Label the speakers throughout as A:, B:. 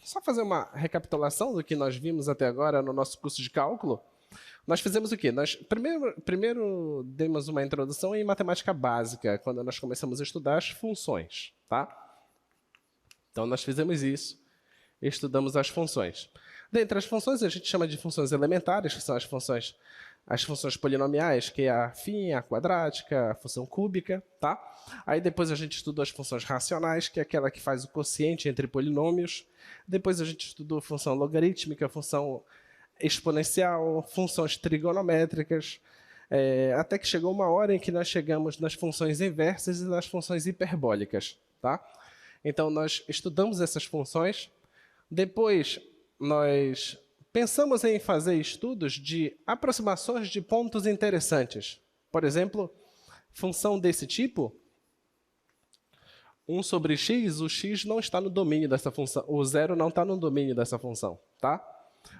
A: só fazer uma recapitulação do que nós vimos até agora no nosso curso de cálculo. Nós fizemos o quê? Nós primeiro demos uma introdução em matemática básica, quando nós começamos a estudar as funções, tá? Então, nós fizemos isso, estudamos as funções. Dentre as funções, a gente chama de funções elementares, que são as funções polinomiais, que é a afim, a quadrática, a função cúbica, tá? Aí depois a gente estudou as funções racionais, que é aquela que faz o quociente entre polinômios. Depois a gente estudou a função logarítmica, função exponencial, funções trigonométricas, até que chegou uma hora em que nós chegamos nas funções inversas e nas funções hiperbólicas, tá? Então, nós estudamos essas funções. Depois, nós pensamos em fazer estudos de aproximações de pontos interessantes. Por exemplo, função desse tipo, 1 sobre x, o x não está no domínio dessa função, o zero não está no domínio dessa função, tá?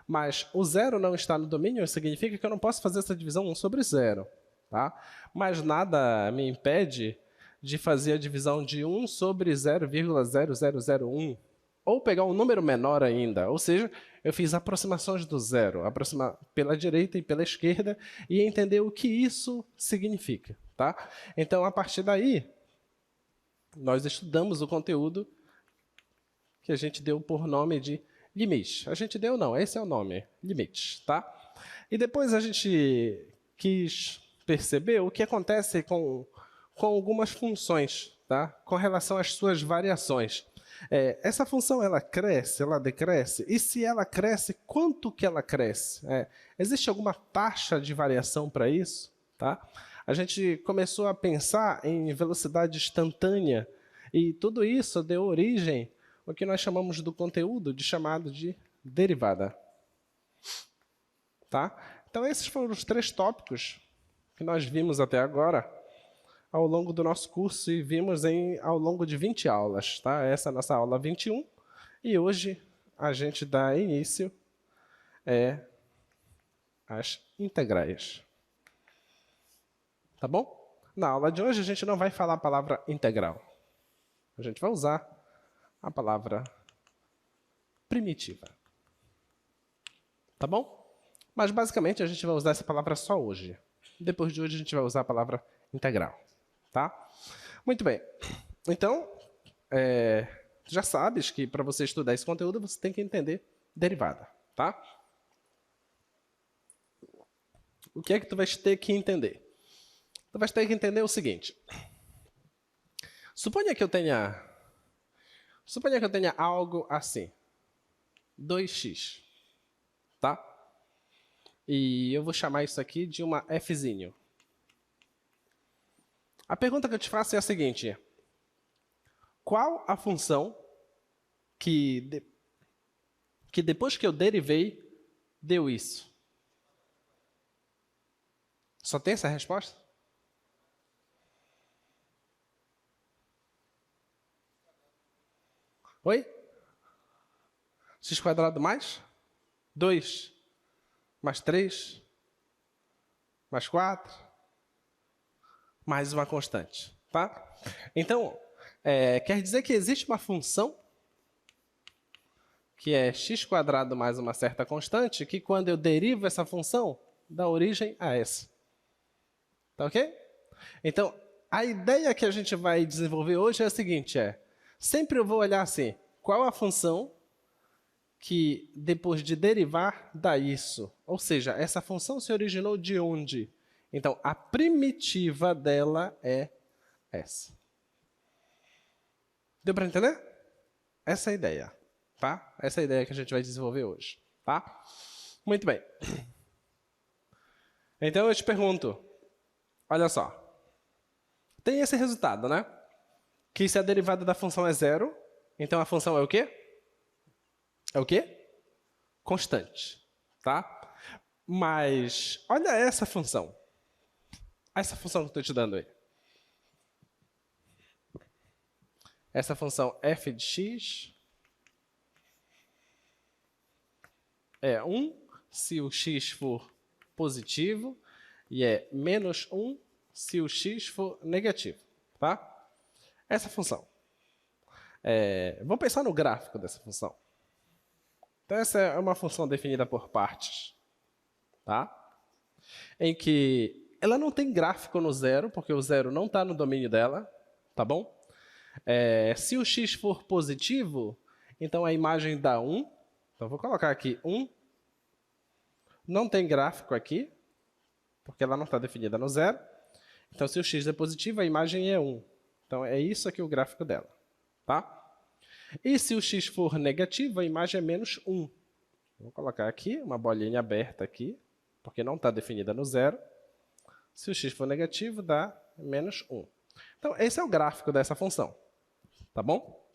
A: Mas o zero não está no domínio significa que eu não posso fazer essa divisão 1 sobre 0, tá? Mas nada me impede de fazer a divisão de 1 sobre 0,0001, ou pegar um número menor ainda, ou seja, eu fiz aproximações do zero, aproximar pela direita e pela esquerda, e entender o que isso significa, tá? Então, a partir daí, nós estudamos o conteúdo que a gente deu por nome de limites. A gente deu não, esse é o nome, limites, tá? E depois a gente quis perceber o que acontece com algumas funções, tá? Com relação às suas variações. Essa função, ela cresce, ela decresce, e se ela cresce, quanto que ela cresce? Existe alguma taxa de variação para isso? Tá? A gente começou a pensar em velocidade instantânea, e tudo isso deu origem ao que nós chamamos do conteúdo chamado de derivada. Tá? Então, esses foram os 3 tópicos que nós vimos até agora, ao longo do nosso curso, e vimos ao longo de 20 aulas. Tá? Essa é a nossa aula 21, e hoje a gente dá início às integrais. Tá bom? Na aula de hoje a gente não vai falar a palavra integral. A gente vai usar a palavra primitiva. Tá bom? Mas basicamente a gente vai usar essa palavra só hoje. Depois de hoje a gente vai usar a palavra integral. Tá? Muito bem. Então, já sabes que para você estudar esse conteúdo, você tem que entender derivada. Tá? O que é que tu vai ter que entender? Tu vai ter que entender o seguinte. Suponha que eu tenha algo assim. 2x. Tá? E eu vou chamar isso aqui de uma fzinho. A pergunta que eu te faço é a seguinte. Qual a função que depois que eu derivei, deu isso? Só tem essa resposta? Oi? X² mais 2 mais 3 mais 4 mais uma constante. Tá? Então, quer dizer que existe uma função que é x² mais uma certa constante, que quando eu derivo essa função, dá origem a essa. Tá ok? Então, a ideia que a gente vai desenvolver hoje é a seguinte, sempre eu vou olhar assim, qual a função que depois de derivar dá isso? Ou seja, essa função se originou de onde? Então, a primitiva dela é essa. Deu para entender? Essa é a ideia. Tá? Essa é a ideia que a gente vai desenvolver hoje. Tá? Muito bem. Então, eu te pergunto, olha só. Tem esse resultado, né? Que se a derivada da função é 0, então a função é o quê? É o quê? Constante. Tá? Mas, olha essa função. Essa função que eu estou te dando aí. Essa função f de x é 1 se o x for positivo e é menos 1 se o x for negativo. Tá? Essa função. Vamos pensar no gráfico dessa função. Então, essa é uma função definida por partes, tá? Em que ela não tem gráfico no zero, porque o zero não está no domínio dela, tá bom? Se o x for positivo, então a imagem dá 1. Então, vou colocar aqui 1. Não tem gráfico aqui, porque ela não está definida no zero. Então, se o x é positivo, a imagem é 1. Então, é isso aqui o gráfico dela, tá? E se o x for negativo, a imagem é menos 1. Vou colocar aqui uma bolinha aberta aqui, porque não está definida no zero. Se o x for negativo, dá menos 1. Então, esse é o gráfico dessa função, tá bom?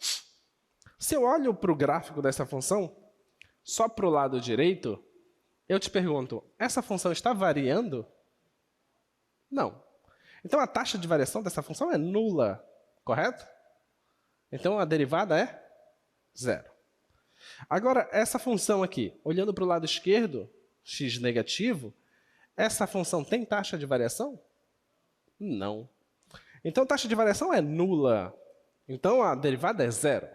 A: Se eu olho para o gráfico dessa função, só para o lado direito, eu te pergunto, essa função está variando? Não. Então, a taxa de variação dessa função é nula, correto? Então, a derivada é 0. Agora, essa função aqui, olhando para o lado esquerdo, x negativo, essa função tem taxa de variação? Não. Então, a taxa de variação é nula. Então, a derivada é 0.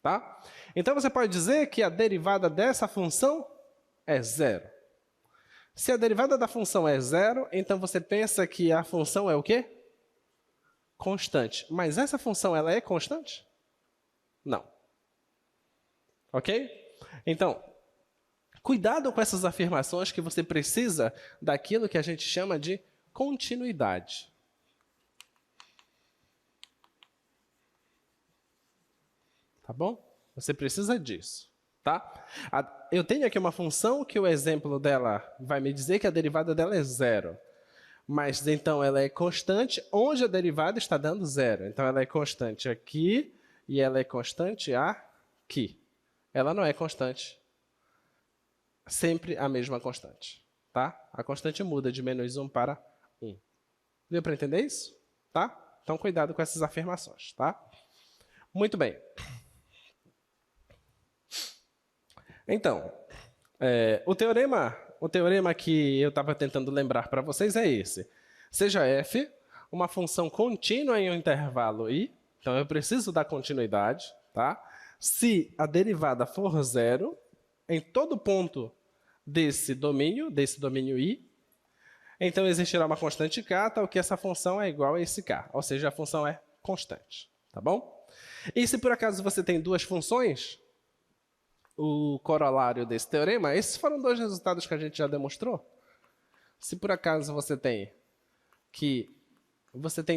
A: Tá? Então, você pode dizer que a derivada dessa função é 0. Se a derivada da função é 0, então você pensa que a função é o quê? Constante. Mas essa função, ela é constante? Não. Ok? Então, cuidado com essas afirmações que você precisa daquilo que a gente chama de continuidade. Tá bom? Você precisa disso. Tá? Eu tenho aqui uma função que o exemplo dela vai me dizer que a derivada dela é 0. Mas, então, ela é constante onde a derivada está dando 0. Então, ela é constante aqui e ela é constante aqui. Ela não é constante. Sempre a mesma constante. Tá? A constante muda de menos 1 para 1. Deu para entender isso? Tá? Então, cuidado com essas afirmações. Tá? Muito bem. Então, o teorema que eu estava tentando lembrar para vocês é esse. Seja f uma função contínua em um intervalo i, então eu preciso da continuidade, tá? Se a derivada for 0, em todo ponto desse domínio i, então existirá uma constante k, tal que essa função é igual a esse k, ou seja, a função é constante, tá bom? E se por acaso você tem duas funções, o corolário desse teorema, esses foram dois resultados que a gente já demonstrou. Se por acaso você tem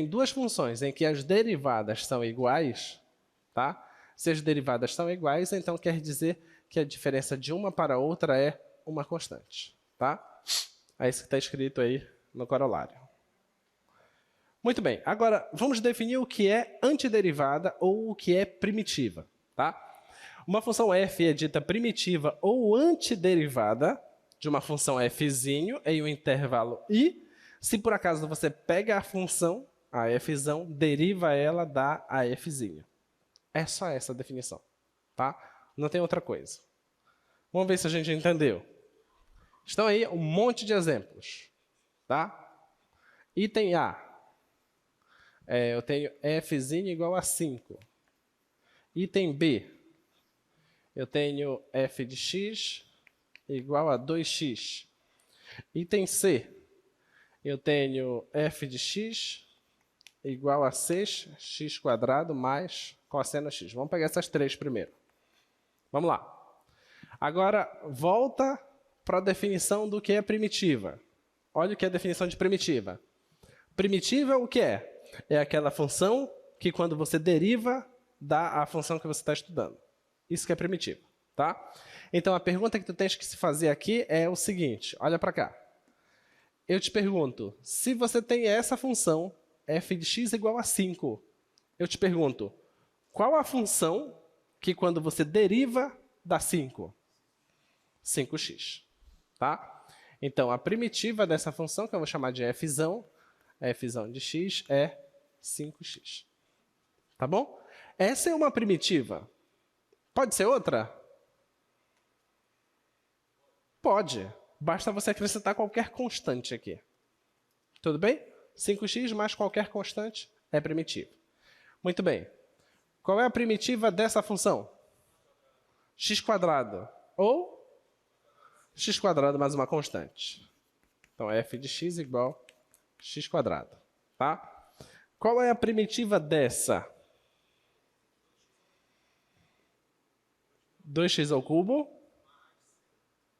A: duas funções em que as derivadas são iguais, tá? Se as derivadas são iguais, então quer dizer que a diferença de uma para outra é uma constante, tá? É isso que está escrito aí no corolário. Muito bem, agora vamos definir o que é antiderivada ou o que é primitiva, tá? Uma função f é dita primitiva ou antiderivada de uma função f em um intervalo i, se por acaso você pega a função, a f, deriva ela da a f. É só essa a definição, tá? Não tem outra coisa. Vamos ver se a gente entendeu. Estão aí um monte de exemplos, tá? Item A. Eu tenho f igual a 5. Item B. Eu tenho f de x igual a 2x. Item C, eu tenho f de x igual a 6x² mais cosseno x. Vamos pegar essas três primeiro. Vamos lá. Agora, volta para a definição do que é primitiva. Olha o que é a definição de primitiva. Primitiva, o que é? É aquela função que, quando você deriva, dá a função que você está estudando. Isso que é primitivo, tá? Então, a pergunta que tu tens que se fazer aqui é o seguinte, olha para cá. Eu te pergunto, se você tem essa função, f de x igual a 5, eu te pergunto, qual a função que, quando você deriva, dá 5? 5x, tá? Então, a primitiva dessa função, que eu vou chamar de f de x é 5x. Tá bom? Essa é uma primitiva. Pode ser outra? Pode. Basta você acrescentar qualquer constante aqui. Tudo bem? 5x mais qualquer constante é primitivo. Muito bem. Qual é a primitiva dessa função? x². ou x² mais uma constante. Então, f de x igual a x². Tá? Qual é a primitiva dessa? 2x²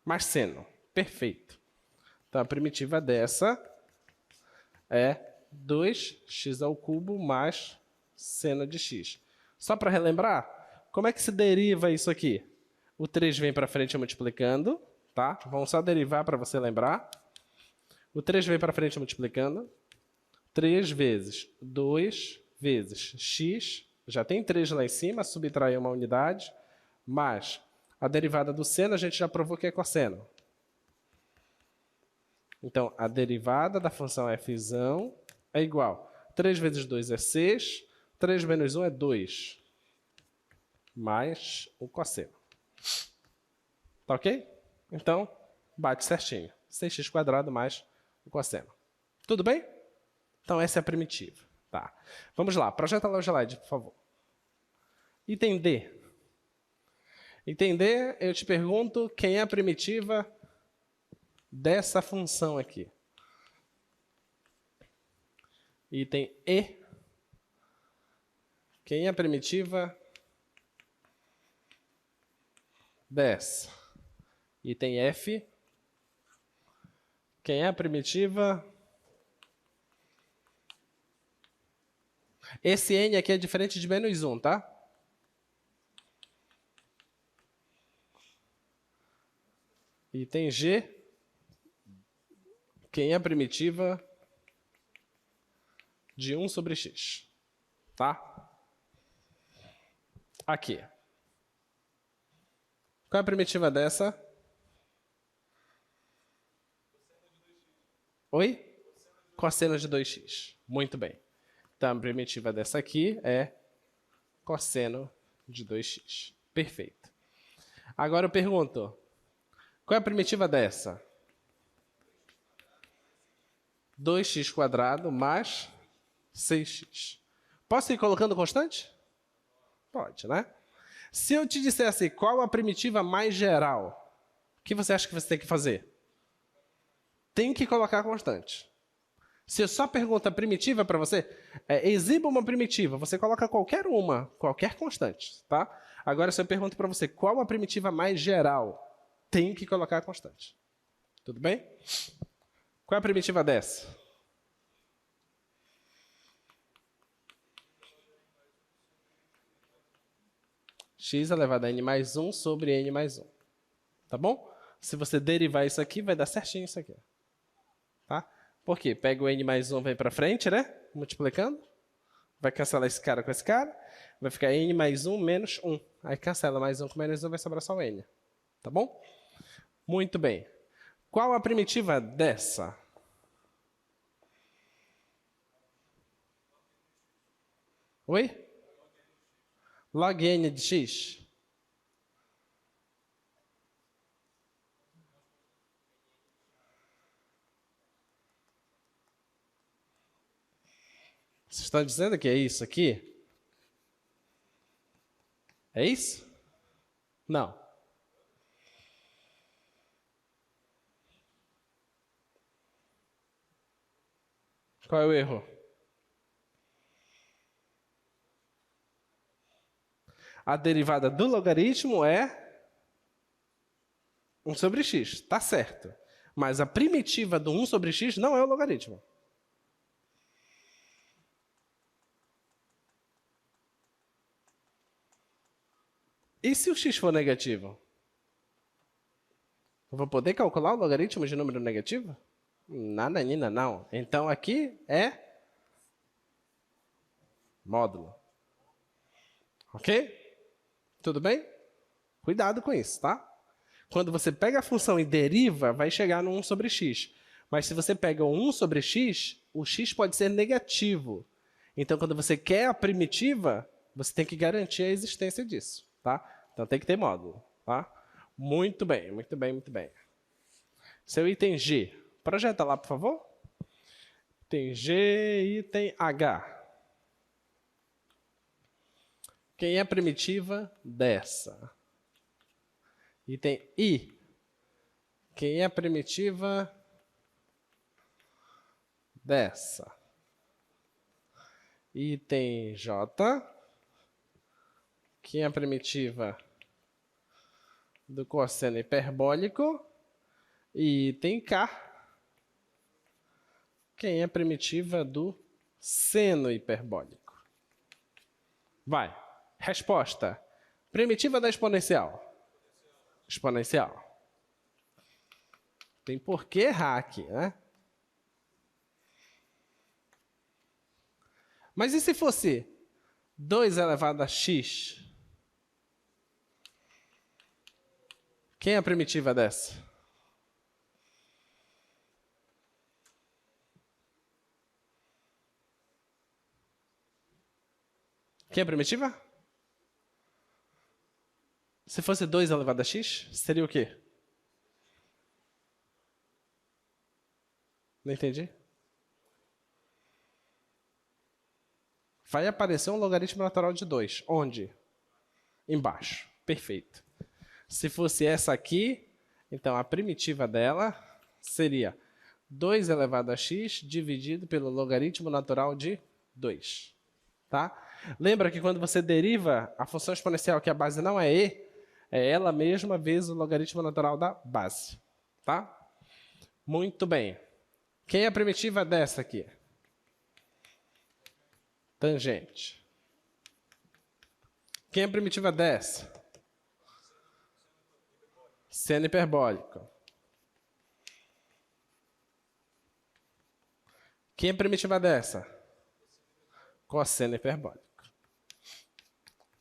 A: mais seno. Perfeito. Então, a primitiva dessa é 2x³ mais seno de x. Só para relembrar, como é que se deriva isso aqui? O 3 vem para frente multiplicando, tá? Vamos só derivar para você lembrar. O 3 vem para frente multiplicando. 3 vezes 2 vezes x, já tem 3 lá em cima, subtrair uma unidade, mais a derivada do seno a gente já provou que é cosseno. Então, a derivada da função f é igual. 3 vezes 2 é 6, 3 menos 1 é 2, mais o cosseno. Tá ok? Então, bate certinho. 6x² mais o cosseno. Tudo bem? Então, essa é a primitiva. Tá. Vamos lá. Projeta lá o slide, por favor. Item D. Item D, eu te pergunto quem é a primitiva dessa função aqui. Item E. Quem é a primitiva dessa? Item F. Quem é a primitiva? Esse n aqui é diferente de menos 1, tá? Item G. Quem é a primitiva de 1 sobre x? Tá? Aqui. Qual é a primitiva dessa? Oi? Cosseno de 2x. Muito bem. Então, a primitiva dessa aqui é cosseno de 2x. Perfeito. Agora eu pergunto, qual é a primitiva dessa? 2x² mais 6x. Posso ir colocando constante? Pode, né? Se eu te dissesse qual a primitiva mais geral, o que você acha que você tem que fazer? Tem que colocar constante. Se eu só pergunto a primitiva para você, exiba uma primitiva, você coloca qualquer uma, qualquer constante, tá? Agora, se eu pergunto para você qual a primitiva mais geral, tem que colocar a constante. Tudo bem? Qual é a primitiva dessa? X elevado a n mais 1 sobre n mais 1. Tá bom? Se você derivar isso aqui, vai dar certinho isso aqui. Tá? Por quê? Pega o n mais 1, vem para frente, né? Multiplicando. Vai cancelar esse cara com esse cara. Vai ficar n mais 1 menos 1. Aí cancela mais 1 com menos 1, vai sobrar só o n. Tá bom? Muito bem. Qual a primitiva dessa? Oi? Log n de x. Vocês estão dizendo que é isso aqui? É isso? Não. Qual é o erro? A derivada do logaritmo é 1 sobre x. Tá certo. Mas a primitiva do 1 sobre x não é o logaritmo. E se o x for negativo? Eu vou poder calcular o logaritmo de número negativo? Nananina, não. Então, aqui é módulo. Ok? Tudo bem? Cuidado com isso, tá? Quando você pega a função e deriva, vai chegar no 1 sobre x. Mas se você pega o 1 sobre x, o x pode ser negativo. Então, quando você quer a primitiva, você tem que garantir a existência disso, tá? Então, tem que ter módulo, tá? Muito bem, muito bem, muito bem. Seu item G. Projeta lá, por favor. Item G, item H. Quem é a primitiva dessa? Item I. Quem é a primitiva dessa? Item J. Quem é a primitiva do cosseno hiperbólico? E item K. Quem é a primitiva do seno hiperbólico? Vai. Resposta. Primitiva da exponencial. Exponencial. Tem por que errar aqui, né? Mas e se fosse 2 elevado a x? Quem é a primitiva dessa? Quem é a primitiva? Se fosse 2 elevado a x, seria o quê? Não entendi. Vai aparecer um logaritmo natural de 2. Onde? Embaixo. Perfeito. Se fosse essa aqui, então a primitiva dela seria 2 elevado a x dividido pelo logaritmo natural de 2. Tá? Lembra que quando você deriva a função exponencial, que a base não é e, é ela mesma vezes o logaritmo natural da base. Tá? Muito bem. Quem é a primitiva dessa aqui? Tangente. Quem é a primitiva dessa? Seno hiperbólico. Quem é a primitiva dessa? Cosseno hiperbólico.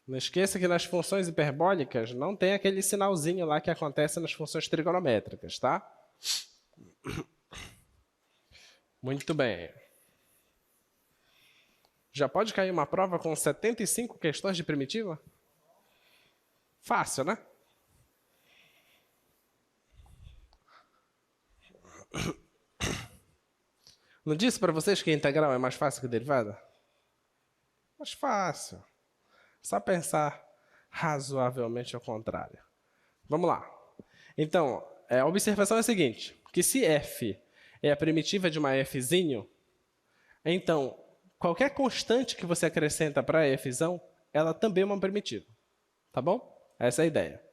A: Não esqueça que nas funções hiperbólicas não tem aquele sinalzinho lá que acontece nas funções trigonométricas, tá? Muito bem. Já pode cair uma prova com 75 questões de primitiva? Fácil, né? Não disse para vocês que a integral é mais fácil que a derivada? Mais fácil. Só pensar razoavelmente ao contrário. Vamos lá. Então, a observação é a seguinte, que se f é a primitiva de uma fzinho, então, qualquer constante que você acrescenta para fzão, ela também é uma primitiva. Tá bom? Essa é a ideia.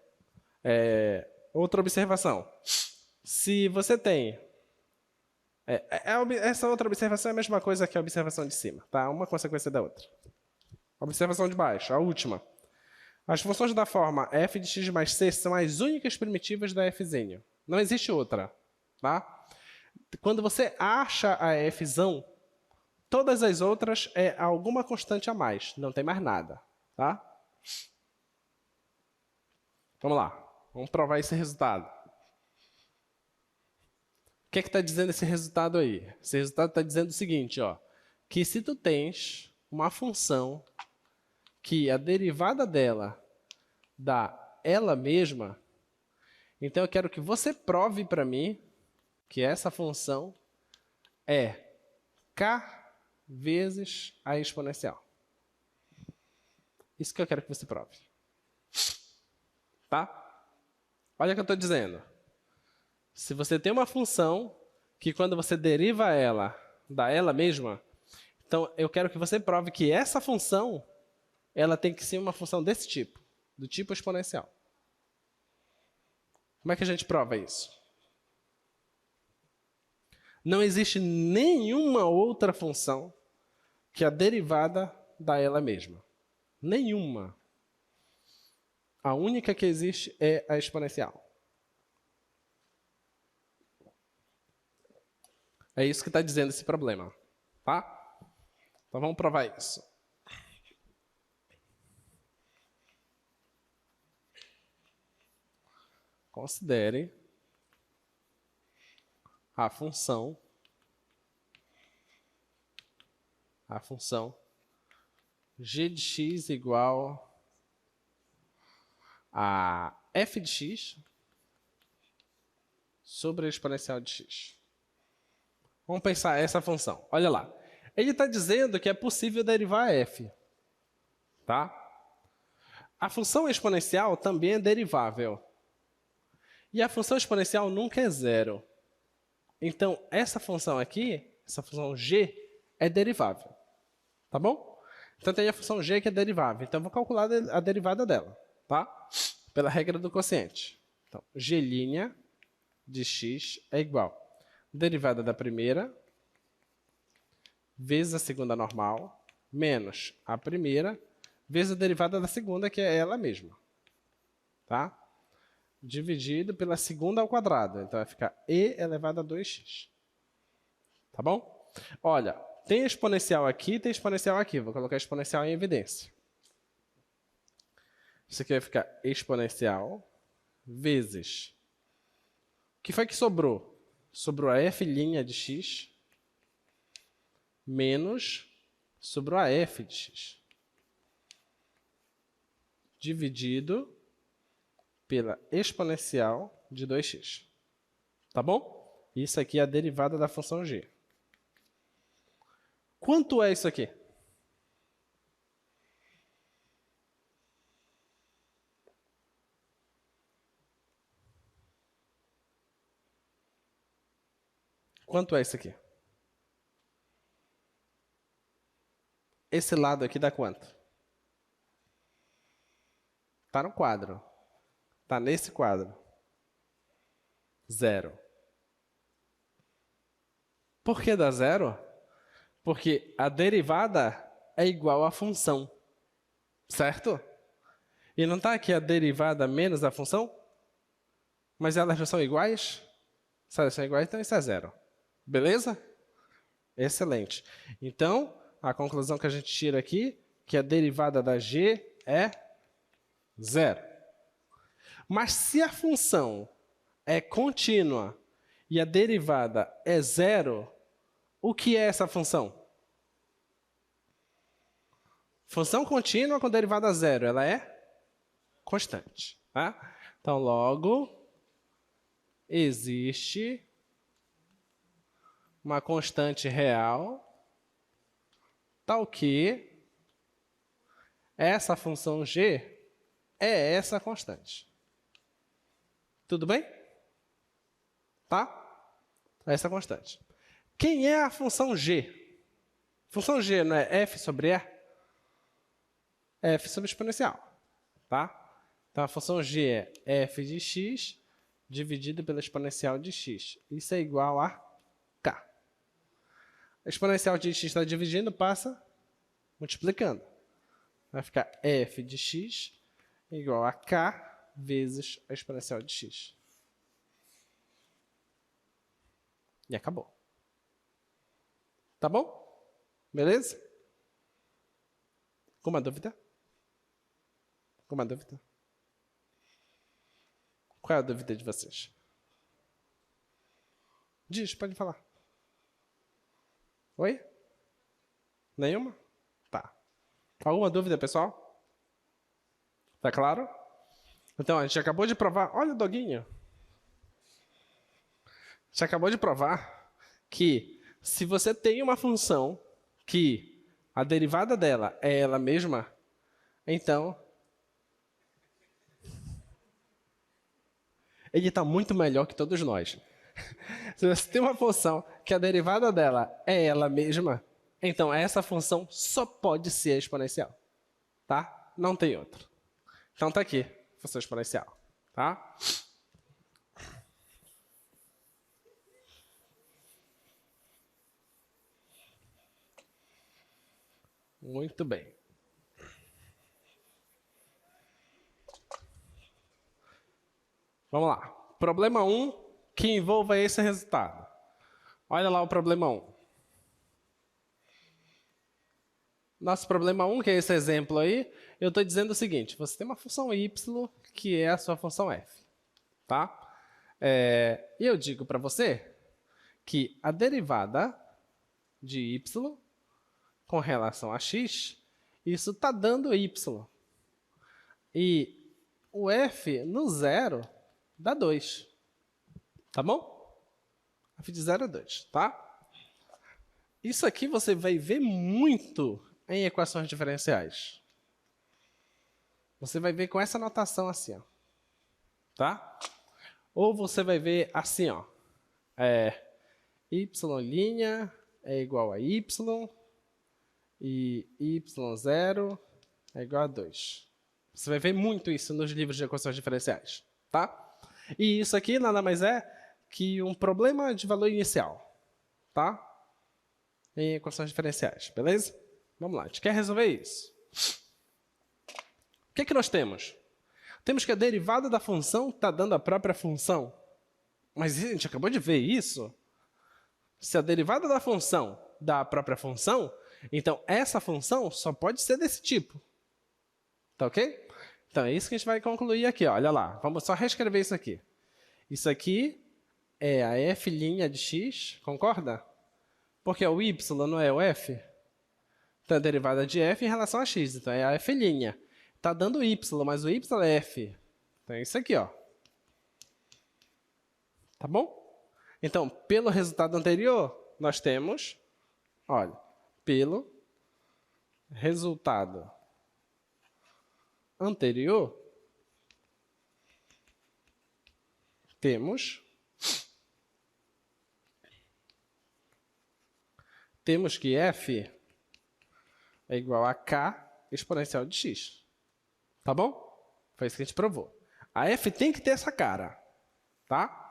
A: Outra observação. Se você tem... essa outra observação é a mesma coisa que a observação de cima. Tá? Uma consequência da outra. Observação de baixo, a última. As funções da forma f de x mais c são as únicas primitivas da fzinho. Não existe outra. Tá? Quando você acha a fzão, todas as outras é alguma constante a mais. Não tem mais nada. Tá? Vamos lá. Vamos provar esse resultado. O que está dizendo esse resultado aí? Esse resultado está dizendo o seguinte, ó, que se tu tens uma função que a derivada dela dá ela mesma, então eu quero que você prove para mim que essa função é k vezes a exponencial. Isso que eu quero que você prove. Tá? Olha o que eu estou dizendo. Se você tem uma função que quando você deriva ela, dá ela mesma, então eu quero que você prove que essa função ela tem que ser uma função desse tipo, do tipo exponencial. Como é que a gente prova isso? Não existe nenhuma outra função que a derivada dá ela mesma. Nenhuma. A única que existe é a exponencial. É isso que está dizendo esse problema. Tá? Então vamos provar isso. Considere a função g de x igual a f de x sobre a exponencial de x. Vamos pensar essa função. Olha lá. Ele está dizendo que é possível derivar f. Tá? A função exponencial também é derivável. E a função exponencial nunca é zero. Então, essa função aqui, essa função g, é derivável. Tá bom? Então, tem a função g que é derivável. Então, eu vou calcular a derivada dela, tá? Pela regra do quociente. Então, g' de x é igual a derivada da primeira vezes a segunda normal, menos a primeira vezes a derivada da segunda, que é ela mesma. Tá? Dividido pela segunda ao quadrado. Então, vai ficar e elevado a 2x. Tá bom? Olha, tem exponencial aqui, tem exponencial aqui. Vou colocar exponencial em evidência. Isso aqui vai ficar exponencial vezes... O que foi que sobrou? Sobrou a f' de x menos sobrou a f de x. Dividido pela exponencial de 2x. Tá bom? Isso aqui é a derivada da função g. Quanto é isso aqui? Quanto é isso aqui? Esse lado aqui dá quanto? Está no quadro. Está nesse quadro. 0. Por que dá 0? Porque a derivada é igual à função. Certo? E não está aqui a derivada menos a função? Mas elas já são iguais? Se elas são iguais, então isso é 0. Beleza? Excelente. Então, a conclusão que a gente tira aqui, que a derivada da g é 0. Mas se a função é contínua e a derivada é 0, o que é essa função? Função contínua com derivada 0, ela é constante. Tá? Então, logo, existe uma constante real, tal que essa função g é essa constante. Tudo bem? Tá? Essa constante. Quem é a função g? Função g não é f sobre e? É f sobre exponencial. Tá? Então, a função g é f de x dividido pela exponencial de x. Isso é igual a k. A exponencial de x está dividindo, passa multiplicando. Vai ficar f de x igual a k vezes a exponencial de x. E acabou. Tá bom? Beleza? Alguma dúvida? Alguma dúvida? Qual é a dúvida de vocês? Diz, pode falar. Oi? Nenhuma? Tá. Alguma dúvida, pessoal? Tá claro? Então, a gente acabou de provar... Olha o doguinho. A gente acabou de provar que se você tem uma função que a derivada dela é ela mesma, então ele está muito melhor que todos nós. Se você tem uma função que a derivada dela é ela mesma, então essa função só pode ser exponencial. Tá? Não tem outra. Então está aqui, função exponencial. Tá? Muito bem. Vamos lá. Problema 1 que envolva esse resultado. Olha lá o problema 1. Nosso problema 1, que é esse exemplo aí, eu estou dizendo o seguinte. Você tem uma função y, que é a sua função f. Tá? E eu digo para você que a derivada de y com relação a x, isso está dando y. E o f no zero dá 2. Tá bom? F de 0 é 2, tá? Isso aqui você vai ver muito em equações diferenciais. Você vai ver com essa notação assim, ó. Tá? Ou você vai ver assim, ó, y' é igual a y, e y0 é igual a 2. Você vai ver muito isso nos livros de equações diferenciais, tá? E isso aqui nada mais é que um problema de valor inicial, tá? Em equações diferenciais, beleza? Vamos lá, a gente quer resolver isso. O que é que nós temos? Temos que a derivada da função está dando a própria função. Mas a gente acabou de ver isso. Se a derivada da função dá a própria função, então essa função só pode ser desse tipo. Tá ok? Então é isso que a gente vai concluir aqui. Ó. Olha lá, vamos só reescrever isso aqui. Isso aqui é a f' de x, concorda? Porque o y não é o f. Então a derivada de f em relação a x, então é a f'. Está dando y, mas o y é f. Então é isso aqui, ó. Tá bom? Então, pelo resultado anterior, nós temos, olha, pelo resultado anterior, temos que f é igual a k exponencial de x. Tá bom? Foi isso que a gente provou. A f tem que ter essa cara, tá?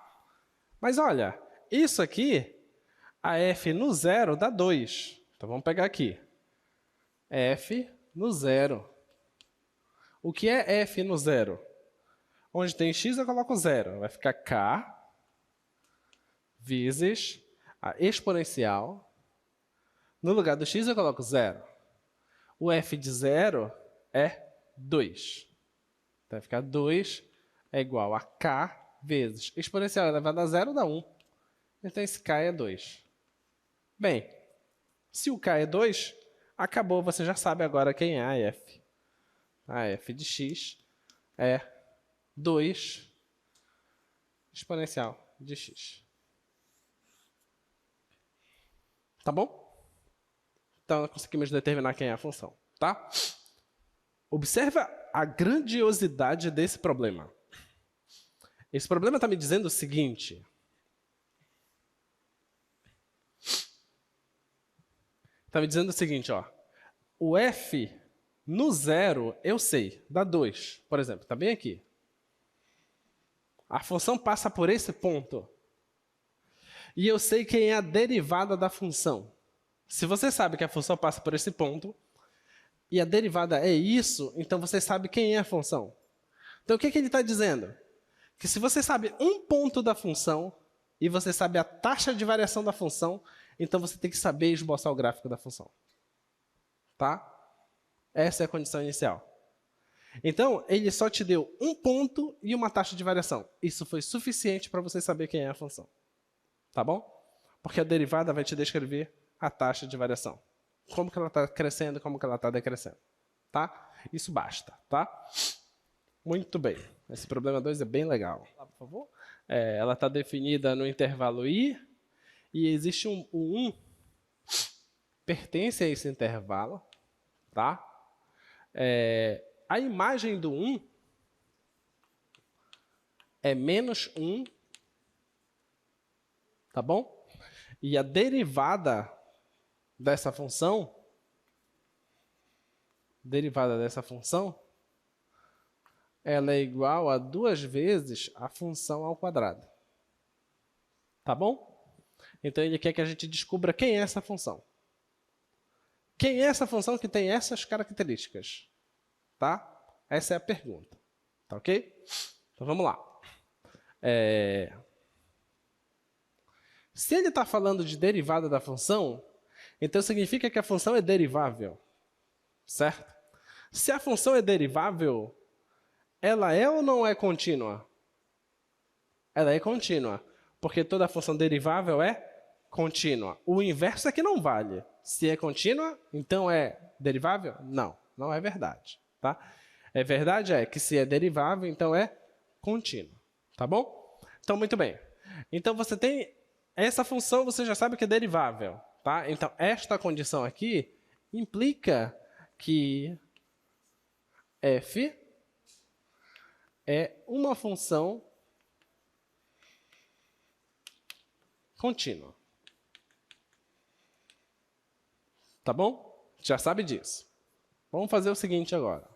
A: Mas olha, isso aqui, a f no zero dá 2. Então vamos pegar aqui. F no zero. O que é f no zero? Onde tem x eu coloco zero. Vai ficar k vezes a exponencial. No lugar do x eu coloco zero. O f de zero é 2. Então vai ficar 2 é igual a k vezes exponencial elevado a zero dá 1. Então esse k é 2. Bem, se o k é 2, acabou, você já sabe agora quem é a f. A f de x é 2 exponencial de x. Tá bom? Então, conseguimos determinar quem é a função, tá? Observa a grandiosidade desse problema. Esse problema está me dizendo o seguinte. Está me dizendo o seguinte, ó. O f no zero, eu sei, dá 2, por exemplo, está bem aqui. A função passa por esse ponto. E eu sei quem é a derivada da função. Se você sabe que a função passa por esse ponto, e a derivada é isso, então você sabe quem é a função. Então, o que ele está dizendo? Que se você sabe um ponto da função, e você sabe a taxa de variação da função, então você tem que saber esboçar o gráfico da função. Tá? Essa é a condição inicial. Então, ele só te deu um ponto e uma taxa de variação. Isso foi suficiente para você saber quem é a função. Tá bom? Porque a derivada vai te descrever a taxa de variação. Como que ela está crescendo, como que ela está decrescendo. Tá? Isso basta. Tá? Muito bem. Esse problema 2 é bem legal. Por favor. Ela está definida no intervalo i, e existe o 1 pertence a esse intervalo. Tá? A imagem do 1 é menos 1, tá bom? E a derivada dessa função, ela é igual a 2 vezes a função ao quadrado. Tá bom? Então, ele quer que a gente descubra quem é essa função. Quem é essa função que tem essas características? Tá? Essa é a pergunta. Tá ok? Então, vamos lá. Se ele está falando de derivada da função, então significa que a função é derivável. Certo? Se a função é derivável, ela é ou não é contínua? Ela é contínua, porque toda função derivável é contínua. O inverso é que não vale. Se é contínua, então é derivável? Não, não é verdade. Tá? É verdade que se é derivável, então é contínuo. Tá bom? Então, muito bem. Então, você tem essa função, você já sabe que é derivável. Tá? Então, esta condição aqui implica que f é uma função contínua. Tá bom? Já sabe disso. Vamos fazer o seguinte agora.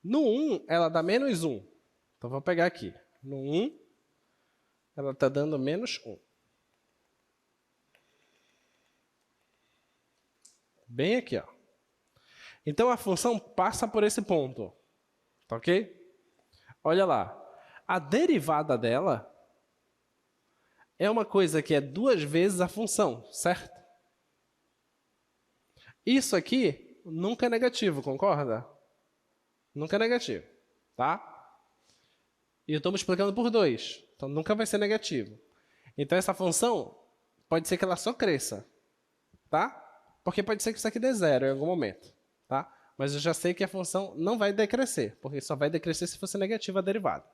A: No 1, ela dá menos 1. Então, vou pegar aqui. No 1, ela está dando menos 1. Bem aqui, ó. Então, a função passa por esse ponto. Tá ok? Olha lá. A derivada dela é uma coisa que é 2 vezes a função, certo? Isso aqui nunca é negativo, concorda? Nunca é negativo, tá? E eu estou multiplicando por 2, então nunca vai ser negativo. Então, essa função pode ser que ela só cresça, tá? Porque pode ser que isso aqui dê 0 em algum momento, tá? Mas eu já sei que a função não vai decrescer, porque só vai decrescer se fosse negativa a derivada.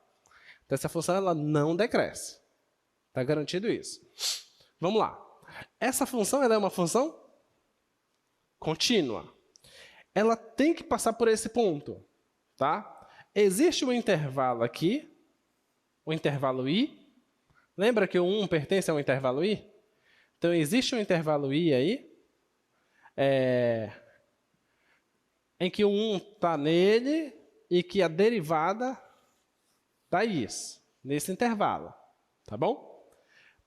A: Então, essa função ela não decresce. Está garantido isso. Vamos lá. Essa função ela é uma função contínua. Ela tem que passar por esse ponto. Tá? Existe um intervalo aqui, o intervalo i. Lembra que o 1 pertence a um intervalo i? Então, existe um intervalo i aí, em que o 1 está nele e que a derivada está isso, nesse intervalo. Tá bom?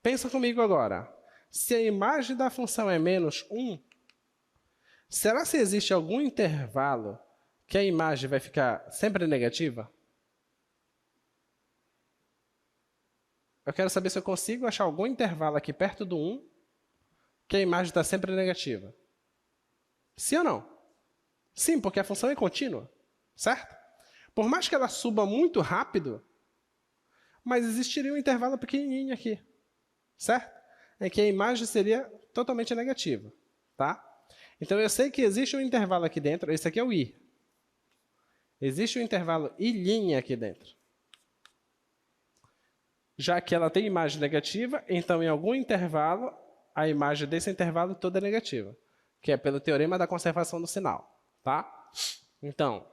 A: Pensa comigo agora. Se a imagem da função é menos 1, será que existe algum intervalo que a imagem vai ficar sempre negativa? Eu quero saber se eu consigo achar algum intervalo aqui perto do 1 que a imagem está sempre negativa. Sim ou não? Sim, porque a função é contínua, certo? Por mais que ela suba muito rápido, mas existiria um intervalo pequenininho aqui, certo? É que a imagem seria totalmente negativa, tá? Então, eu sei que existe um intervalo aqui dentro, esse aqui é o i. Existe um intervalo i' aqui dentro. Já que ela tem imagem negativa, então, em algum intervalo, a imagem desse intervalo toda é negativa, que é pelo teorema da conservação do sinal, tá? Então,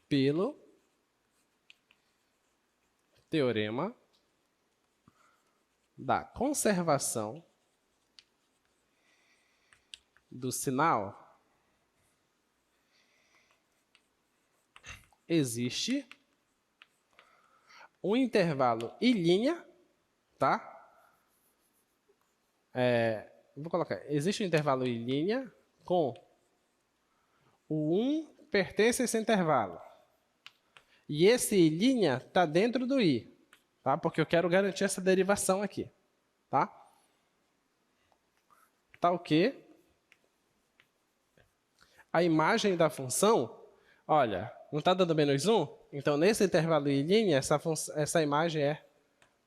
A: pelo teorema da conservação do sinal, existe um intervalo i', tá? Vou colocar, existe um intervalo i' com o 1 pertence a esse intervalo. E esse i' está dentro do i, tá? Porque eu quero garantir essa derivação aqui, tá? Tá o quê? A imagem da função, olha, não está dando menos 1? Então, nesse intervalo i', essa imagem é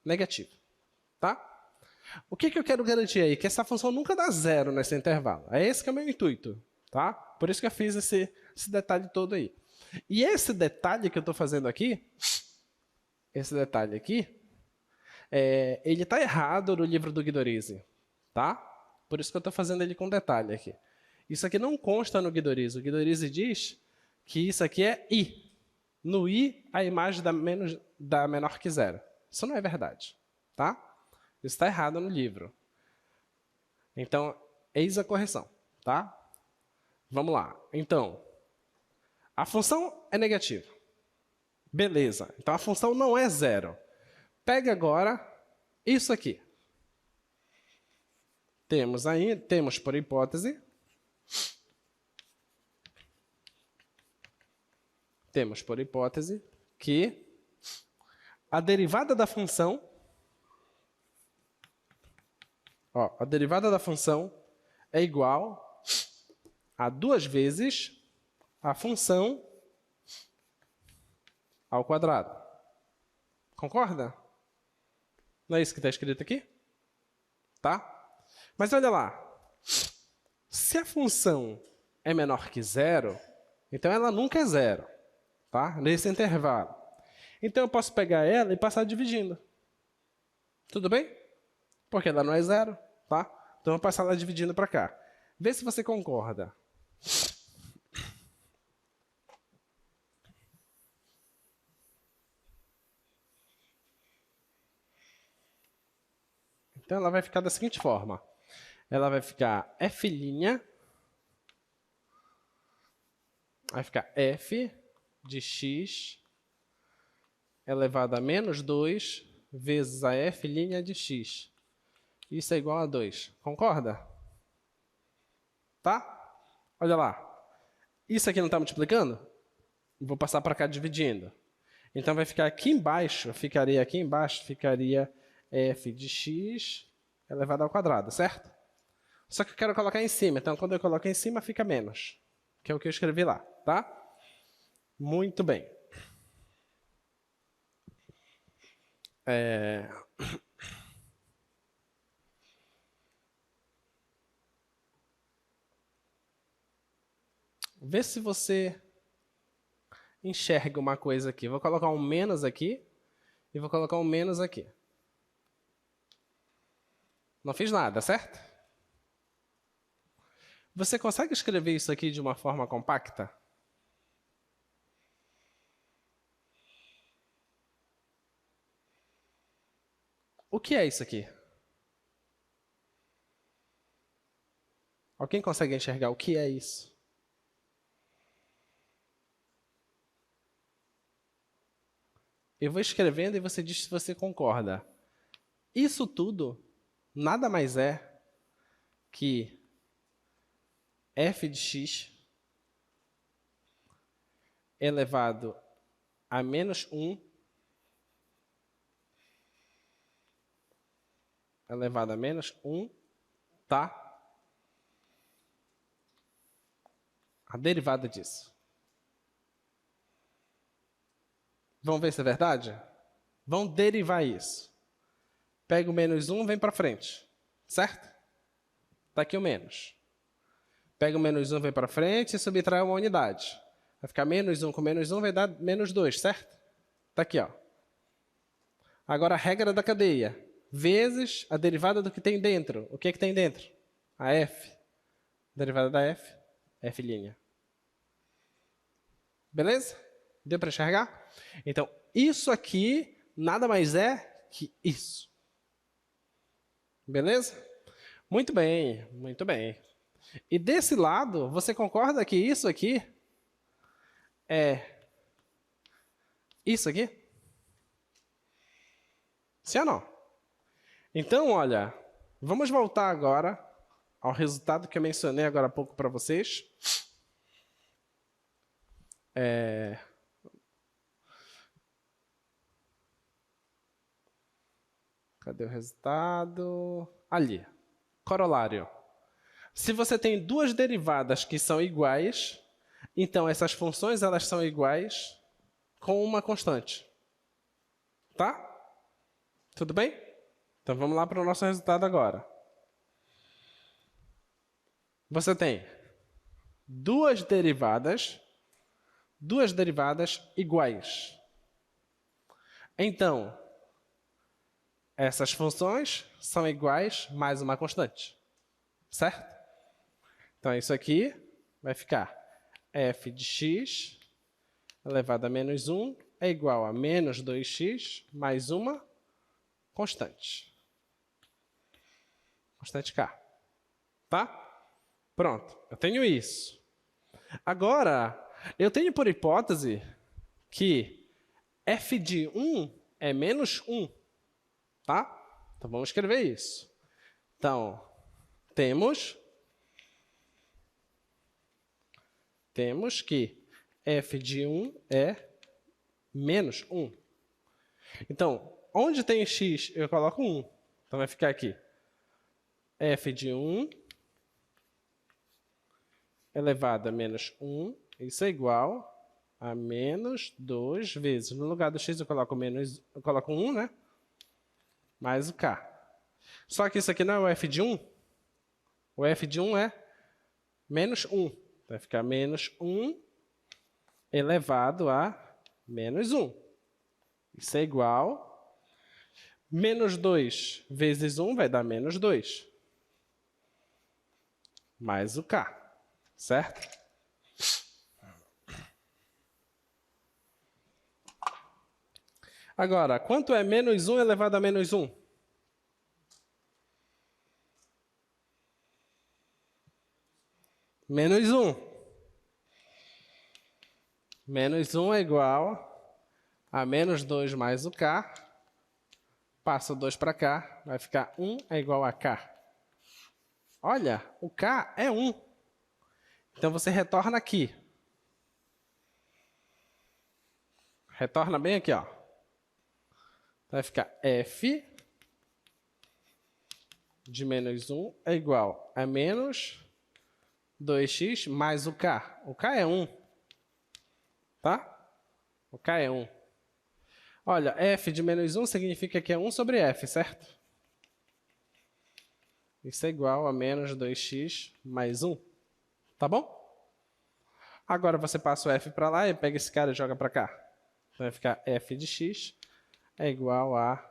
A: negativa, tá? O que eu quero garantir aí? Que essa função nunca dá 0 nesse intervalo. É esse que é o meu intuito, tá? Por isso que eu fiz esse detalhe todo aí. E esse detalhe que eu estou fazendo aqui, esse detalhe aqui, ele está errado no livro do Guidorizi, tá? Por isso que eu estou fazendo ele com detalhe aqui. Isso aqui não consta no Guidorizi. O Guidorizi diz que isso aqui é i. No i, a imagem dá menor que 0. Isso não é verdade, tá? Isso está errado no livro. Então, eis a correção, tá? Vamos lá. Então, a função é negativa. Beleza. Então, a função não é 0. Pega agora isso aqui. Temos por hipótese, que a derivada da função, a derivada da função é igual a 2 vezes a função ao quadrado. Concorda? Não é isso que está escrito aqui? Tá? Mas olha lá. Se a função é menor que 0, então ela nunca é 0, tá? Nesse intervalo. Então eu posso pegar ela e passar dividindo. Tudo bem? Porque ela não é 0, tá? Então eu vou passar ela dividindo para cá. Vê se você concorda. Então, ela vai ficar da seguinte forma. Ela vai ficar f', vai ficar f de x elevado a menos 2 vezes a f' de x. Isso é igual a 2. Concorda? Tá? Olha lá. Isso aqui não está multiplicando? Vou passar para cá dividindo. Então, vai ficar aqui embaixo, ficaria f de x elevado ao quadrado, certo? Só que eu quero colocar em cima. Então, quando eu coloco em cima, fica menos. Que é o que eu escrevi lá, tá? Muito bem. Vê se você enxerga uma coisa aqui. Vou colocar um menos aqui e vou colocar um menos aqui. Não fiz nada, certo? Você consegue escrever isso aqui de uma forma compacta? O que é isso aqui? Alguém consegue enxergar o que é isso? Eu vou escrevendo e você diz se você concorda. Isso tudo nada mais é que f de x elevado a menos 1 elevado a menos 1, tá? A derivada disso. Vamos ver se é verdade? Vamos derivar isso. Pega o menos 1, vem para frente. Certo? Está aqui o menos. Pega o menos 1, vem para frente e subtrai uma unidade. Vai ficar menos 1 com menos 1, vai dar menos 2, certo? Está aqui, ó. Agora, a regra da cadeia. Vezes a derivada do que tem dentro. O que é que tem dentro? A f. Derivada da f, f'. Beleza? Deu para enxergar? Então, isso aqui nada mais é que isso. Beleza? Muito bem, muito bem. E desse lado, você concorda que isso aqui é isso aqui? Sim ou não? Então, olha, vamos voltar agora ao resultado que eu mencionei agora há pouco para vocês. Cadê o resultado? Ali. Corolário. Se você tem duas derivadas que são iguais, então essas funções elas são iguais com uma constante. Tá? Tudo bem? Então vamos lá para o nosso resultado agora. Você tem duas derivadas iguais. Então, essas funções são iguais mais uma constante. Certo? Então, isso aqui vai ficar f de x elevado a menos 1 é igual a menos 2x mais uma constante. Constante k. Tá? Pronto. Eu tenho isso. Agora, eu tenho por hipótese que f de 1 é menos 1. Tá? Então, vamos escrever isso. Então, temos que f de 1 é menos 1. Então, onde tem x, eu coloco 1. Então, vai ficar aqui f de 1 elevado a menos 1, isso é igual a menos 2 vezes. No lugar do x, eu coloco 1, né? Mais o k. Só que isso aqui não é o f de 1. O f de 1 é menos 1. Vai ficar menos 1 elevado a menos 1. Isso é igual. Menos 2 vezes 1 vai dar menos 2. Mais o k. Certo? Agora, quanto é menos 1 elevado a menos 1? Menos 1. Menos 1 é igual a menos 2 mais o K. Passa o 2 para cá, vai ficar 1 é igual a K. Olha, o K é 1. Então você retorna aqui. Retorna bem aqui, ó. Vai ficar F de menos 1 é igual a menos 2x mais o K. O K é 1. Tá? O K é 1. Olha, F de menos 1 significa que é 1 sobre F, certo? Isso é igual a menos 2x mais 1. Tá bom? Agora você passa o F para lá e pega esse cara e joga para cá. Então vai ficar F de x é igual a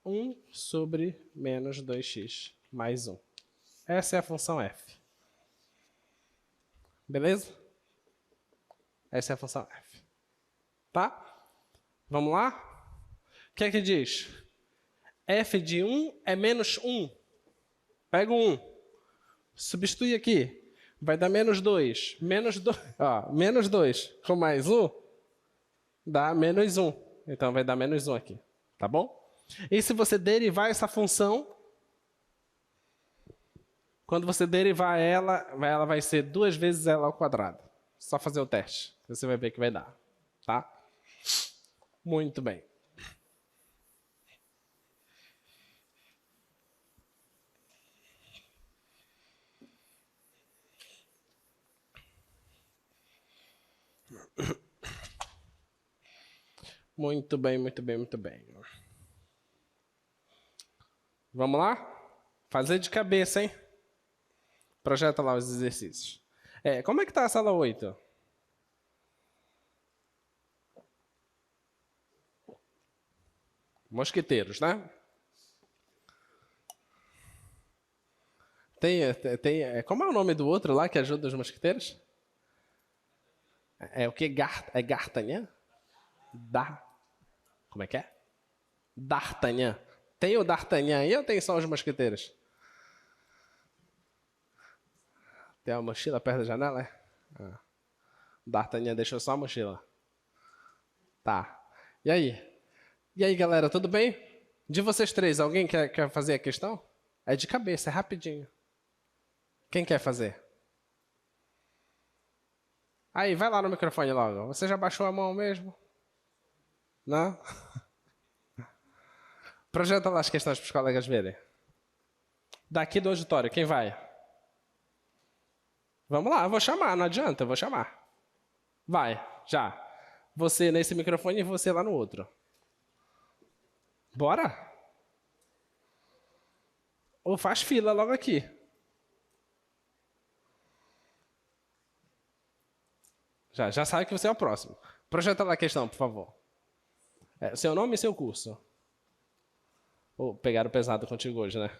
A: 1 sobre menos 2x mais 1. Essa é a função f. Beleza? Essa é a função f. Tá? Vamos lá? O que é que diz? F de 1 é menos 1. Pega o 1. Substitui aqui. Vai dar menos 2. Menos 2, ó, menos 2 com mais 1 dá menos 1. Então vai dar menos 1 aqui. Tá bom? E se você derivar essa função, quando você derivar ela vai ser 2 vezes ela ao quadrado. Só fazer o teste. Você vai ver que vai dar. Tá? Muito bem. Muito bem, muito bem, muito bem. Vamos lá? Fazer de cabeça, hein? Projeta lá os exercícios. Como é que está a sala 8? Mosqueteiros, né? Como é o nome do outro lá que ajuda os mosqueteiros? É o que? É D'Artagnan? Como é que é? D'Artagnan. Tem o D'Artagnan aí ou tem só os mosqueteiros? Tem uma mochila perto da janela, é? Ah. D'Artagnan deixou só a mochila. Tá. E aí? E aí, galera, tudo bem? De vocês três, alguém quer fazer a questão? É de cabeça, é rapidinho. Quem quer fazer? Aí, vai lá no microfone logo. Você já baixou a mão mesmo? Não? Projeta lá as questões para os colegas verem. Daqui do auditório, quem vai? Vamos lá, eu vou chamar, não adianta, eu vou chamar. Vai, já. Você nesse microfone e você lá no outro. Bora? Ou faz fila logo aqui. Já sabe que você é o próximo. Projeta lá a questão, por favor. Seu nome e seu curso. Pegaram pesado contigo hoje, né?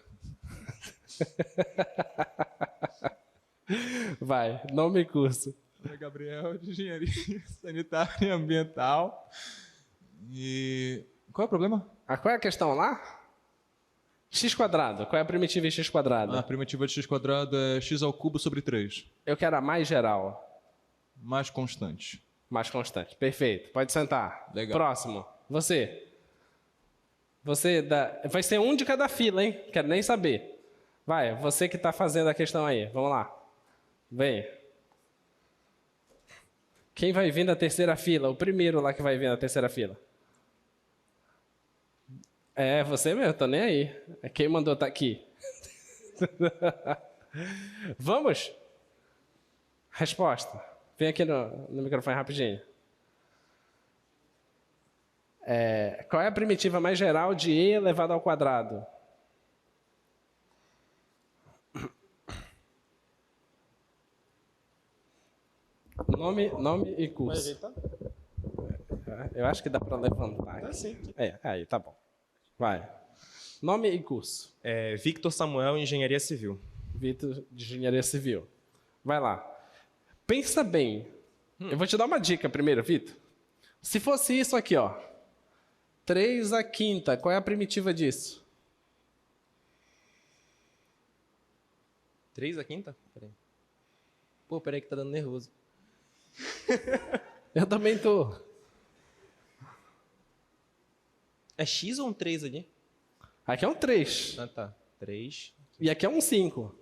A: Vai, nome e curso.
B: Meu nome é Gabriel, de Engenharia Sanitária e Ambiental. E qual é o problema?
A: Qual é a questão lá? X quadrado. Qual é a primitiva em x quadrado?
B: A primitiva de x quadrado é x ao cubo sobre 3.
A: Eu quero a mais geral.
B: Mais constante.
A: Mais constante. Perfeito. Pode sentar.
B: Legal.
A: Próximo. Você. Vai ser um de cada fila, hein? Quero nem saber. Vai, você que está fazendo a questão aí. Vamos lá. Vem. Quem vai vir da terceira fila? O primeiro lá que vai vir da terceira fila. É você mesmo, tô nem aí. Quem mandou estar aqui? Vamos? Resposta. Vem aqui no microfone rapidinho. Qual é a primitiva mais geral de e elevado ao quadrado? Nome e curso. Eu acho que dá para levantar.
C: Tá sim.
A: Aí, tá bom. Vai. Nome e curso.
C: Victor Samuel, Engenharia Civil.
A: Vitor, de Engenharia Civil. Vai lá. Pensa bem. Eu vou te dar uma dica primeiro, Vitor. Se fosse isso aqui, ó. 3 à quinta. Qual é a primitiva disso?
C: 3 à quinta? Peraí. Pô, peraí que tá dando nervoso.
A: Eu também tô.
C: É X ou um 3 ali?
A: Aqui é um 3.
C: Ah, tá. 3.
A: E aqui é um 5.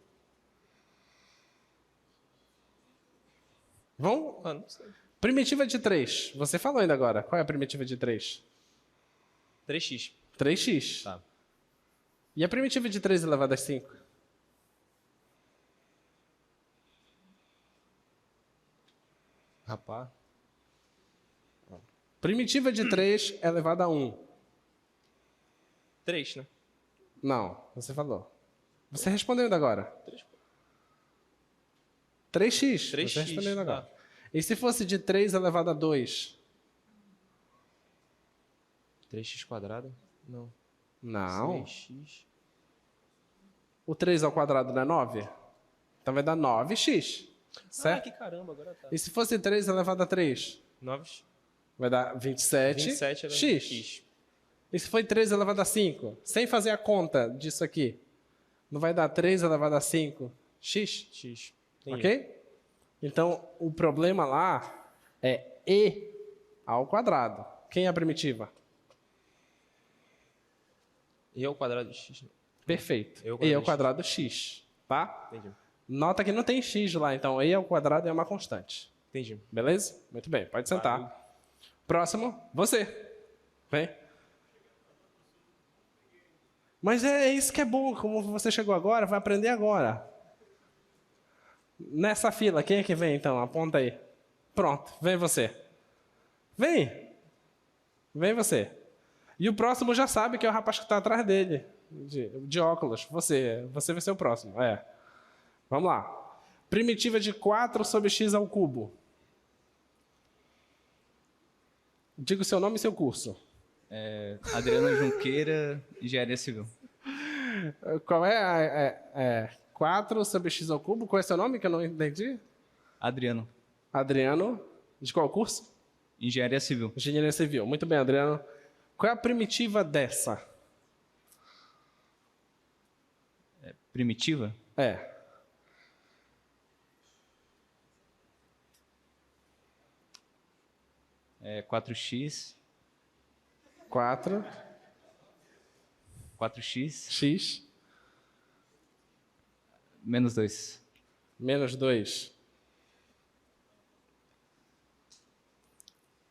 A: Vamos?
C: Ah, não sei.
A: Primitiva de 3. Você falou ainda agora. Qual é a primitiva de 3?
C: 3x.
A: 3x.
C: Tá.
A: E a primitiva de 3 elevado a 5?
C: Rapaz.
A: Primitiva de 3 elevado a 1.
C: 3, né?
A: Não, você falou. Você respondeu ainda agora. 3x.
C: 3x.
A: Você respondeu ainda agora.
C: Tá.
A: E se fosse de 3 elevado a 2?
C: 3x quadrado? Não.
A: Não.
C: 6x.
A: O 3 ao quadrado não é 9? Então vai dar 9x.
C: Ah,
A: Certo?
C: que caramba, agora tá.
A: E se fosse 3 elevado a 3?
C: 9x.
A: Vai dar 27,
C: 27 era
A: x.
C: x.
A: E se foi 3 elevado a 5? Sem fazer a conta disso aqui. Não vai dar 3 elevado a 5? X?
C: X. Entendi.
A: Ok? Então, o problema lá é e ao quadrado. Quem é a primitiva?
C: E ao quadrado de x.
A: Perfeito.
C: E ao
A: E ao
C: quadrado
A: quadrado x. Tá?
C: Entendi.
A: Nota que não tem x lá, então e ao quadrado é uma constante.
C: Entendi.
A: Beleza? Muito bem, pode sentar. Próximo, você. Vem. Mas é isso que é bom, como você chegou agora, vai aprender agora. Nessa fila, quem é que vem então? Aponta aí. Pronto, vem você. Vem. Vem você. E o próximo já sabe que é o rapaz que está atrás dele, de óculos. Você vai ser o próximo. É. Vamos lá. Primitiva de 4 sobre x ao cubo. Diga o seu nome e seu curso.
D: Adriano Junqueira, Engenharia Civil.
A: Qual é 4 sobre x ao cubo? Qual é seu nome que eu não entendi?
D: Adriano,
A: Adriano. De qual curso?
D: Engenharia Civil.
A: Engenharia Civil. Muito bem, Adriano. Qual é a primitiva dessa?
D: Primitiva?
A: É.
D: É 4x,
A: 4
D: 4x,
A: x
D: menos 2.
A: menos 2.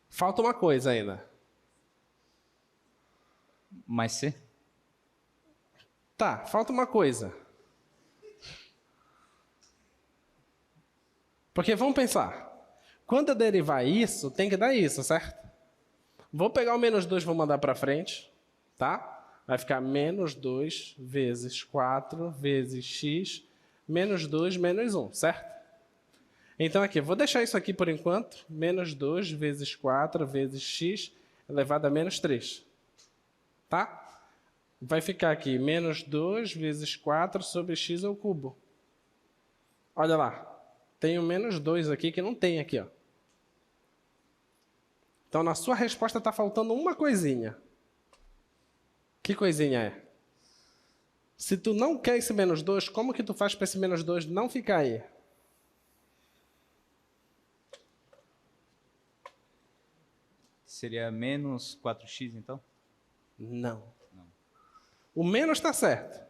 A: Falta uma coisa ainda.
D: Mais c?
A: Tá, falta uma coisa. Porque vamos pensar. Quando eu derivar isso, tem que dar isso, certo? Vou pegar o menos 2 e vou mandar para frente, tá? Vai ficar menos 2 vezes 4 vezes x menos 2 menos 1, certo? Então aqui, vou deixar isso aqui por enquanto. Menos 2 vezes 4 vezes x elevado a menos 3. Tá? Vai ficar aqui menos 2 vezes 4 sobre x ao cubo. Olha lá. Tem o menos 2 aqui que não tem aqui, ó. Então, na sua resposta está faltando uma coisinha. Que coisinha é? Se tu não quer esse menos 2, como que tu faz para esse menos 2 não ficar aí?
D: Seria menos 4x, então?
A: Não. O menos está certo.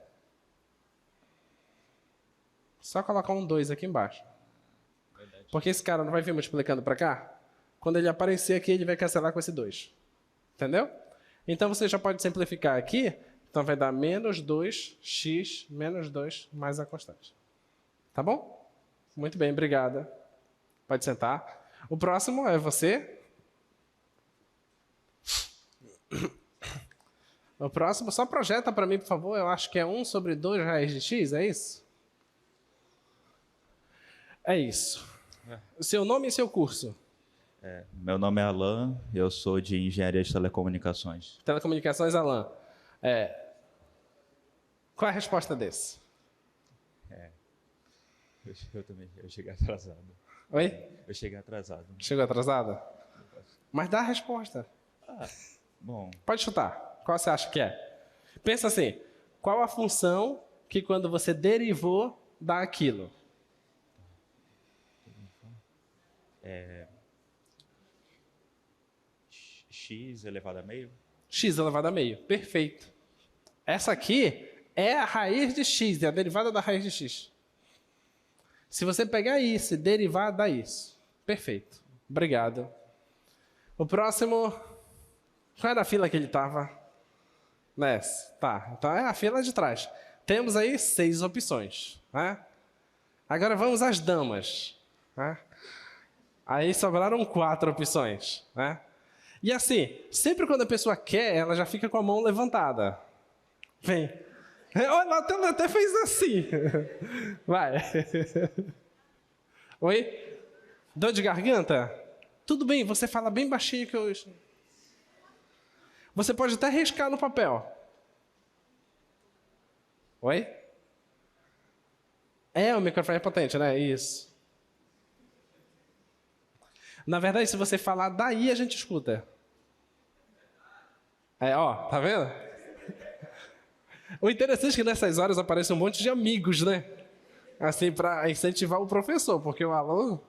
A: Só colocar um 2 aqui embaixo. Porque esse cara não vai vir multiplicando para cá? Quando ele aparecer aqui, ele vai cancelar com esse 2. Entendeu? Então, você já pode simplificar aqui. Então, vai dar menos 2x menos 2 mais a constante. Tá bom? Muito bem, obrigada. Pode sentar. O próximo é você. O próximo, só projeta para mim, por favor. Eu acho que é 1 sobre 2 raiz de x, é isso? É isso. O seu nome e seu curso?
E: Meu nome é Alan, eu sou de Engenharia de Telecomunicações.
A: Telecomunicações, Alan. Qual é a resposta desse?
E: Eu cheguei atrasado.
A: Oi?
E: Eu cheguei atrasado.
A: Chegou atrasada? Mas dá a resposta.
E: Bom,
A: Pode chutar. Qual você acha que é? Pensa assim, qual a função que quando você derivou dá aquilo?
E: X elevado a meio?
A: X elevado a meio. Perfeito. Essa aqui é a raiz de x, é a derivada da raiz de x. Se você pegar isso e derivar, dá isso. Perfeito. Obrigado. O próximo... Qual era a fila que ele estava? Nessa. Tá. Então é a fila de trás. Temos aí 6 opções. Né? Agora vamos às damas. Né? Aí sobraram 4 opções. Né? E assim, sempre quando a pessoa quer, ela já fica com a mão levantada. Vem. Olha, ela até fez assim. Vai. Oi? Dor de garganta? Tudo bem, você fala bem baixinho que eu... Você pode até riscar no papel. Oi? O microfone é potente, né? Isso. Na verdade, se você falar daí, a gente escuta. Tá vendo? O interessante é que nessas horas aparece um monte de amigos, né? Assim, para incentivar o professor, porque o aluno...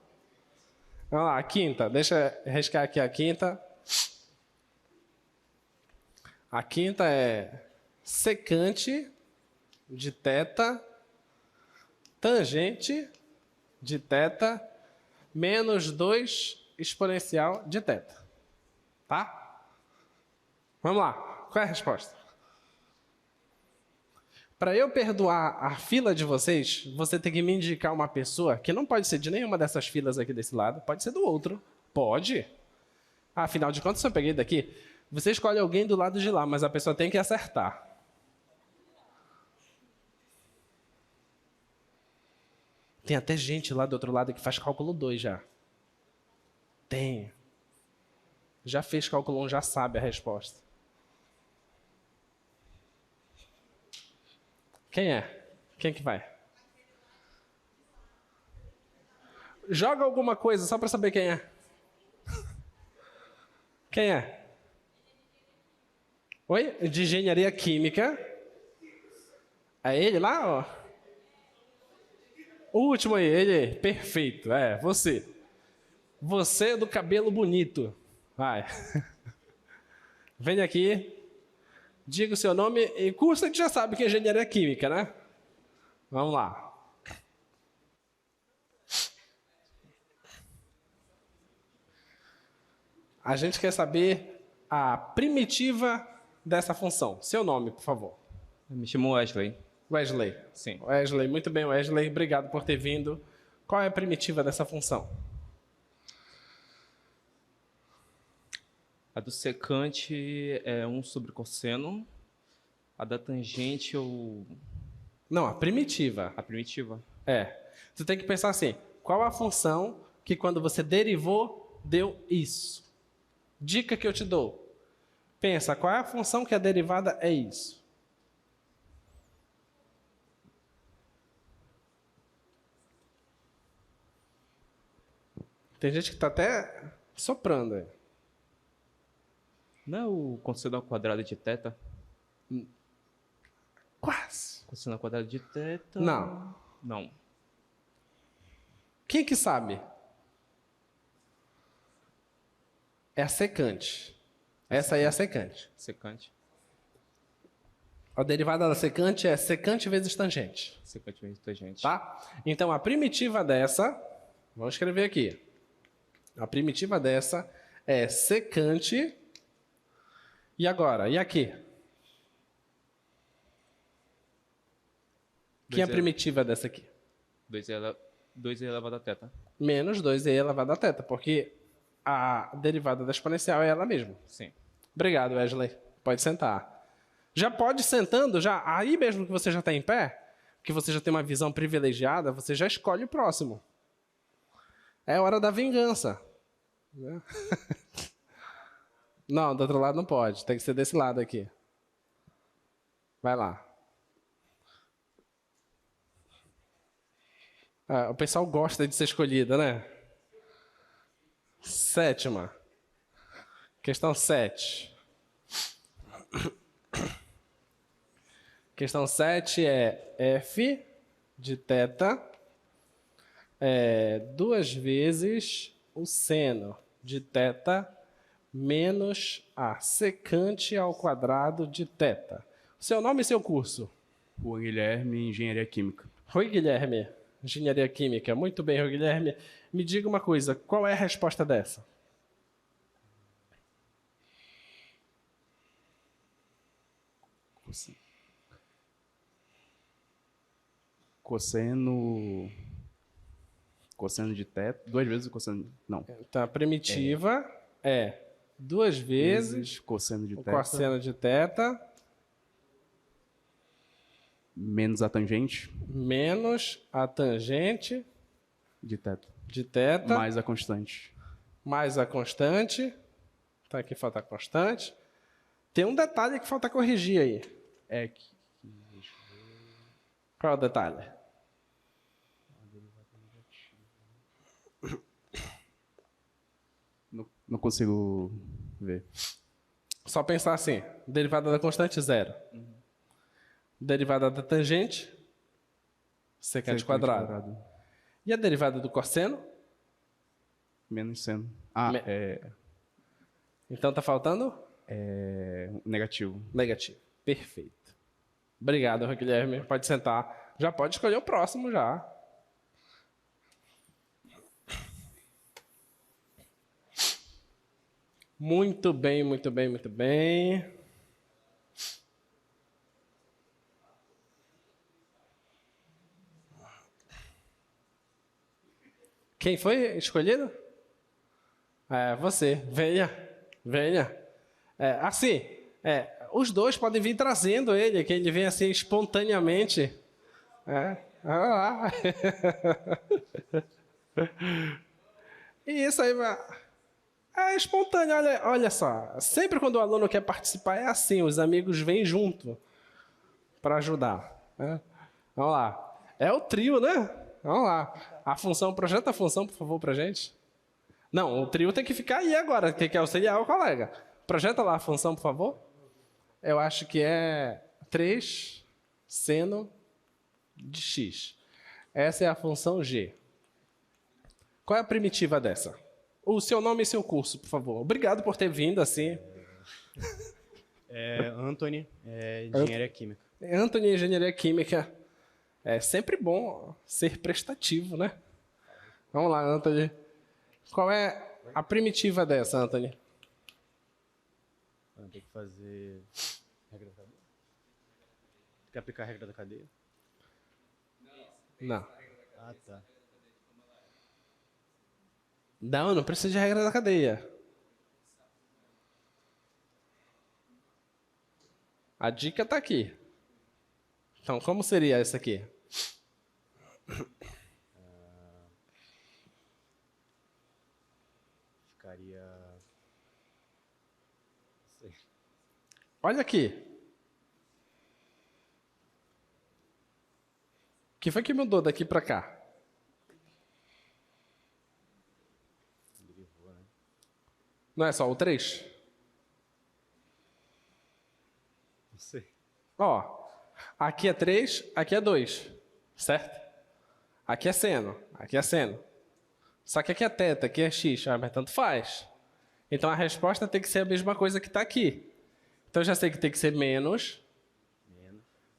A: Vamos lá, a quinta. Deixa eu riscar aqui a quinta. A quinta é secante de θ, tangente de θ, menos 2 exponencial de θ. Tá? Vamos lá. Qual é a resposta? Para eu perdoar a fila de vocês, você tem que me indicar uma pessoa que não pode ser de nenhuma dessas filas aqui desse lado, pode ser do outro. Pode. Afinal de contas, se eu peguei daqui, você escolhe alguém do lado de lá, mas a pessoa tem que acertar. Tem até gente lá do outro lado que faz cálculo 2 já. Tem. Já fez cálculo 1, já sabe a resposta. Quem é? Quem que vai? Joga alguma coisa só para saber quem é. Quem é? Oi? De engenharia química. É ele lá, ó? O último aí, ele aí. Perfeito. Você. Você do cabelo bonito. Vai. Vem aqui. Diga o seu nome e curso, a gente já sabe que é engenharia química, né? Vamos lá. A gente quer saber a primitiva dessa função. Seu nome, por favor.
C: Eu me chamo Wesley.
A: Wesley.
C: Sim.
A: Wesley, muito bem, Wesley. Obrigado por ter vindo. Qual é a primitiva dessa função?
C: A do secante é 1 sobre cosseno. A da tangente ou
A: Não, a primitiva.
C: a primitiva.
A: Você tem que pensar assim, qual a função que quando você derivou, deu isso? Dica que eu te dou. Pensa, qual é a função que a derivada é isso? Tem gente que está até soprando aí.
C: Não é o cosseno ao quadrado de θ?
A: Quase.
C: Cosseno ao quadrado de θ...
A: Não.
C: Não.
A: Quem que sabe? É a secante. Essa aí é a secante.
C: Secante.
A: A derivada da secante é secante vezes tangente.
C: Secante vezes tangente.
A: Tá? Então, a primitiva dessa... Vamos escrever aqui. A primitiva dessa é secante... E agora? E aqui? Que é a primitiva dessa aqui?
C: 2 elevado a θ.
A: Menos 2e elevado a θ, porque a derivada da exponencial é ela mesma.
C: Sim.
A: Obrigado, Wesley. Pode sentar. Já pode sentando, já aí mesmo que você já está em pé, que você já tem uma visão privilegiada, você já escolhe o próximo. É hora da vingança. Não, do outro lado não pode. Tem que ser desse lado aqui. Vai lá. O pessoal gosta de ser escolhido, né? 7ª. Questão 7. Questão 7 é f de θ 2 vezes o seno de θ menos a secante ao quadrado de θ. Seu nome e seu curso?
F: Rua Guilherme, Engenharia Química.
A: Rui Guilherme, Engenharia Química. Muito bem, Rui Guilherme. Me diga uma coisa, qual é a resposta dessa?
F: Cosseno de θ, 2 vezes o cosseno... Não.
A: Então, a primitiva é 2 vezes
F: cosseno de
A: o
F: θ
A: cosseno de θ
F: menos a tangente
A: menos a tangente
F: de θ
A: de θ
F: mais a constante.
A: mais a constante. Tá, aqui falta a constante. Tem um detalhe que falta corrigir aí.
F: É que...
A: Qual é o detalhe?
F: Não consigo ver.
A: Só pensar assim, derivada da constante, 0. Derivada da tangente, secante quadrado. E a derivada do cosseno?
F: Menos seno. Ah,
A: Me-
F: é
A: Então tá faltando?
F: negativo.
A: Negativo. Perfeito. Obrigado, Guilherme. Pode sentar. Já pode escolher o próximo já. Muito bem, muito bem, muito bem. Quem foi escolhido? É, você. Venha. Venha. Os dois podem vir trazendo ele, que ele vem assim espontaneamente. Olha lá. E isso aí vai... É espontâneo, olha só. Sempre quando o aluno quer participar é assim, os amigos vêm junto para ajudar. Né? Vamos lá. É o trio, né? Vamos lá. A função, projeta a função, por favor, pra gente. Não, o trio tem que ficar aí agora, que quer auxiliar o colega. Projeta lá a função, por favor. Eu acho que é 3 seno de x. Essa é a função g. Qual é a primitiva dessa? O seu nome e seu curso, por favor. Obrigado por ter vindo assim.
G: Anthony, Engenharia Química.
A: Anthony, Engenharia Química. É sempre bom ser prestativo, né? Vamos lá, Anthony. Qual é a primitiva dessa, Anthony?
G: Tem que fazer regra da cadeia. Tem que aplicar a regra da cadeia.
A: Não.
G: Ah, tá.
A: Não precisa de regra da cadeia. A dica está aqui. Então, como seria essa aqui?
G: Ficaria... Não sei.
A: Olha aqui. O que foi que mudou daqui para cá? Não é só o 3?
G: Não sei.
A: Ó, aqui é 3, aqui é 2, certo? Aqui é seno, aqui é seno. Só que aqui é θ, aqui é x, mas tanto faz. Então a resposta tem que ser a mesma coisa que está aqui. Então eu já sei que tem que ser menos,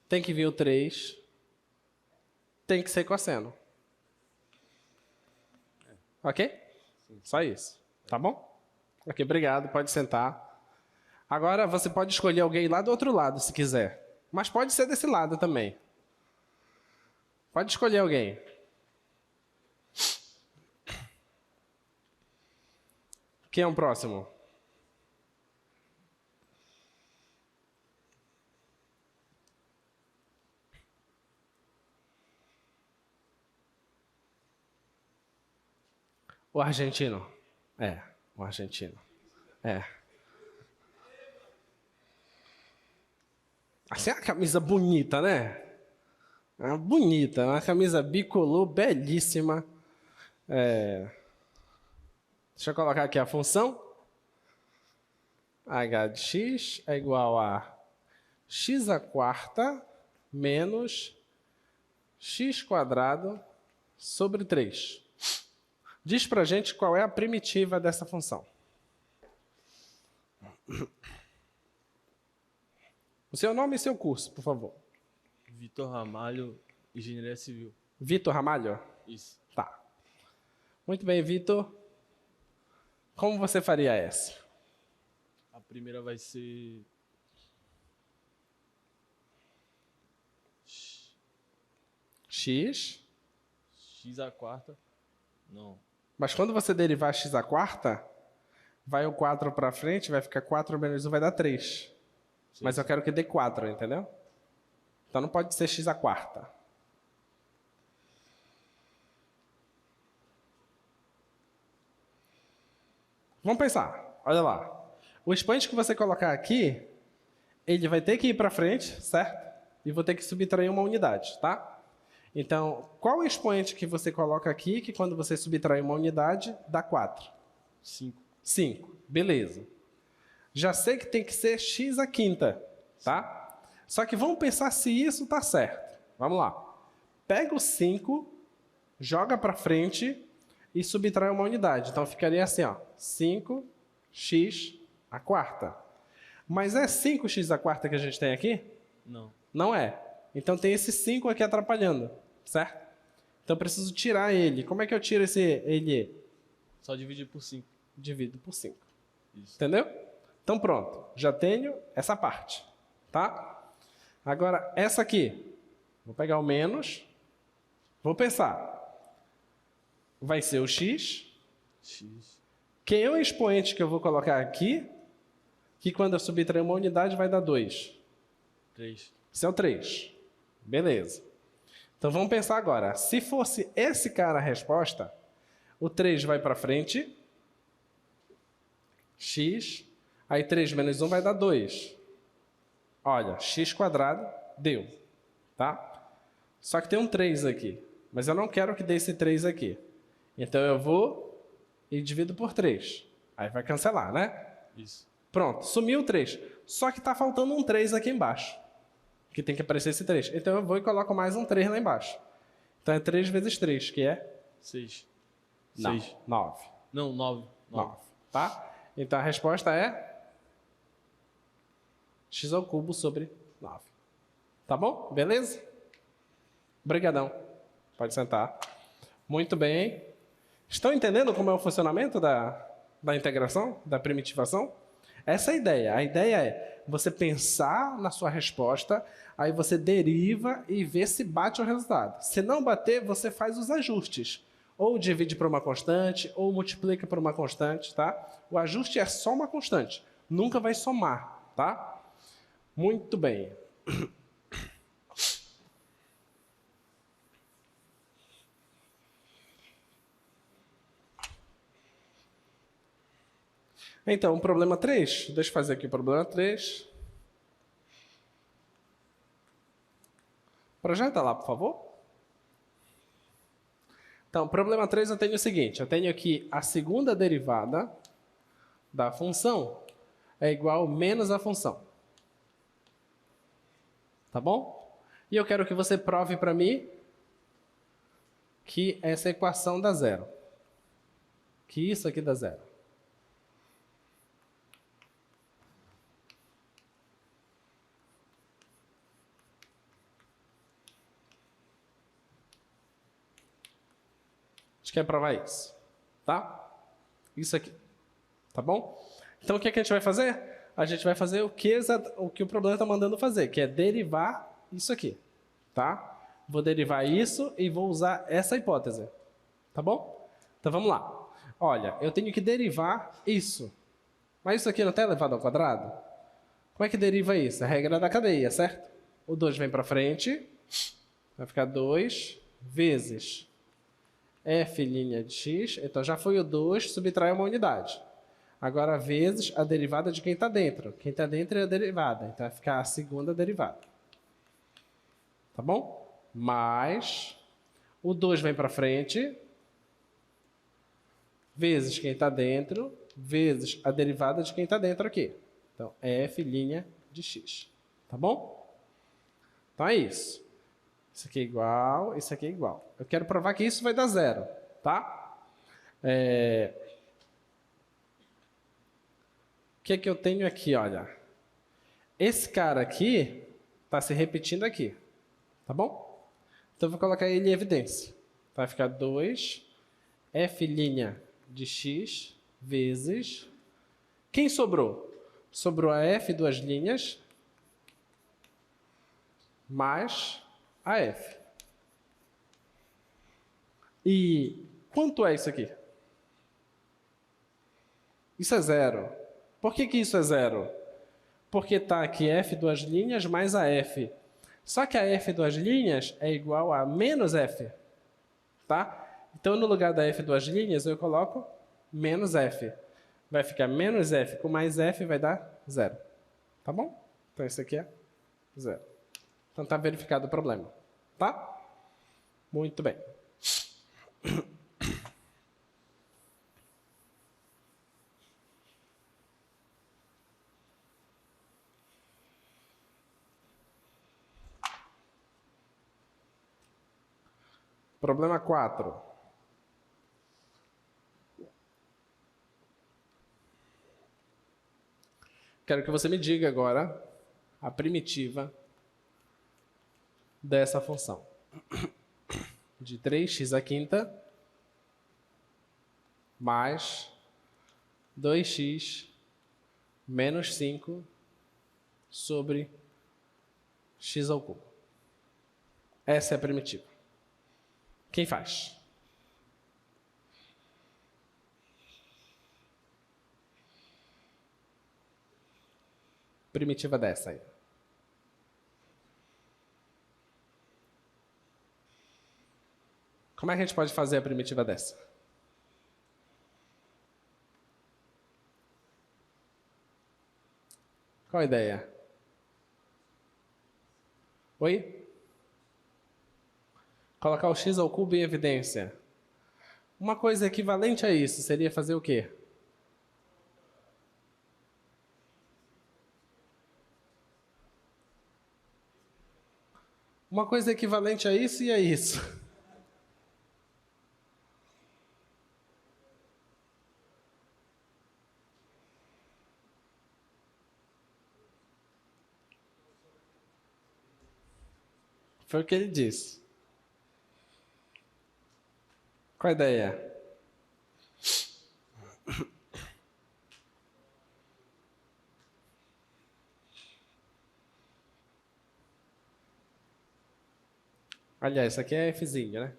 A: tem que vir o 3, tem que ser cosseno. Ok? Só isso, tá bom? Ok, obrigado, pode sentar. Agora você pode escolher alguém lá do outro lado, se quiser. Mas pode ser desse lado também. Pode escolher alguém. Quem é o próximo? O argentino. O argentino. Assim é uma camisa bonita, né? Bonita, uma camisa bicolor, belíssima. Deixa eu colocar aqui a função. H de x é igual a x à quarta menos x² sobre 3. Diz pra gente qual é a primitiva dessa função. O seu nome e seu curso, por favor.
H: Vitor Ramalho, Engenharia Civil.
A: Vitor Ramalho?
H: Isso.
A: Tá. Muito bem, Vitor. Como você faria essa?
H: A primeira vai ser
A: X.
H: x à quarta. Não.
A: Mas quando você derivar x à quarta, vai o 4 para frente, vai ficar 4 menos 1, vai dar 3. Mas eu quero que dê 4, entendeu? Então não pode ser x à quarta. Vamos pensar. Olha lá. O expoente que você colocar aqui, ele vai ter que ir para frente, certo? E vou ter que subtrair uma unidade, tá? Então, qual o expoente que você coloca aqui, que quando você subtrai uma unidade, dá 4?
H: 5.
A: 5. Beleza. Já sei que tem que ser x à quinta, tá? Só que vamos pensar se isso tá certo. Vamos lá. Pega o 5, joga para frente e subtrai uma unidade. Então, ficaria assim, ó. 5x à quarta. Mas é 5x à quarta que a gente tem aqui?
H: Não.
A: Não é. Então, tem esse 5 aqui atrapalhando, certo? Então, eu preciso tirar ele. Como é que eu tiro ele?
H: Só dividir por 5.
A: Divido por 5.
H: Isso.
A: Entendeu? Então, pronto. Já tenho essa parte, tá? Agora, essa aqui. Vou pegar o menos. Vou pensar. Vai ser o x.
H: X.
A: Quem é o expoente que eu vou colocar aqui? Que quando eu subtrair uma unidade vai dar 2.
H: 3.
A: Esse é o 3. Beleza. Então vamos pensar agora. Se fosse esse cara a resposta, o 3 vai para frente. X. Aí 3 menos 1 vai dar 2. Olha, x quadrado deu. Tá? Só que tem um 3 aqui. Mas eu não quero que dê esse 3 aqui. Então eu vou e divido por 3. Aí vai cancelar, né?
H: Isso.
A: Pronto, sumiu o 3. Só que está faltando um 3 aqui embaixo. Que tem que aparecer esse 3. Então eu vou e coloco mais um 3 lá embaixo. Então é 3 vezes 3, que é?
H: 6.
A: Não,
H: 6.
A: 9.
H: Não, 9.
A: 9. Tá? Então a resposta é x ao cubo sobre 9. Tá bom? Beleza? Obrigadão. Pode sentar. Muito bem. Estão entendendo como é o funcionamento da integração, da primitivação? Essa é a ideia. A ideia é você pensar na sua resposta, aí você deriva e vê se bate o resultado. Se não bater, você faz os ajustes. Ou divide por uma constante, ou multiplica por uma constante, tá? O ajuste é só uma constante. Nunca vai somar, tá? Muito bem. Então, problema 3. Deixa eu fazer aqui o problema 3. Projeta lá, por favor. Então, problema 3 eu tenho o seguinte. Eu tenho aqui a segunda derivada da função é igual menos a função. Tá bom? E eu quero que você prove para mim que essa equação dá zero. Que isso aqui dá zero. A gente quer provar isso, tá? Isso aqui, tá bom? Então, o que é que a gente vai fazer? A gente vai fazer o que o problema está mandando fazer, que é derivar isso aqui, tá? Vou derivar isso e vou usar essa hipótese, tá bom? Então, vamos lá. Olha, eu tenho que derivar isso. Mas isso aqui não está elevado ao quadrado? Como é que deriva isso? A regra da cadeia, certo? O 2 vem para frente, vai ficar 2 vezes f' de x, então já foi o 2, subtrai uma unidade. Agora, vezes a derivada de quem está dentro. Quem está dentro é a derivada, então vai ficar a segunda derivada. Tá bom? Mais o 2 vem para frente, vezes quem está dentro, vezes a derivada de quem está dentro aqui. Então, f' de x. Tá bom? Então é isso. Isso aqui é igual, isso aqui é igual. Eu quero provar que isso vai dar zero, tá? O que é que eu tenho aqui, olha? Esse cara aqui está se repetindo aqui, tá bom? Então, eu vou colocar ele em evidência. Vai ficar 2 f' de x vezes... Quem sobrou? Sobrou a f duas linhas mais a f. E quanto é isso aqui? Isso é 0. Por que isso é 0? Porque está aqui f duas linhas mais a f. Só que a f duas linhas é igual a menos f. Tá? Então, no lugar da f duas linhas, eu coloco menos f. Vai ficar menos f com mais f vai dar 0. Tá bom? Então, isso aqui é 0. Então, está verificado o problema. Tá? Muito bem. Problema 4. Quero que você me diga agora a primitiva dessa função. De 3x à quinta mais 2x menos 5 sobre x ao cubo. Essa é a primitiva. Quem faz? Primitiva dessa aí. Como é que a gente pode fazer a primitiva dessa? Qual a ideia? Oi? Colocar o x ao cubo em evidência. Uma coisa equivalente a isso seria fazer o quê? Uma coisa equivalente a isso e a isso. Foi o que ele disse. Qual a ideia? Aliás, isso aqui é fzinho, né?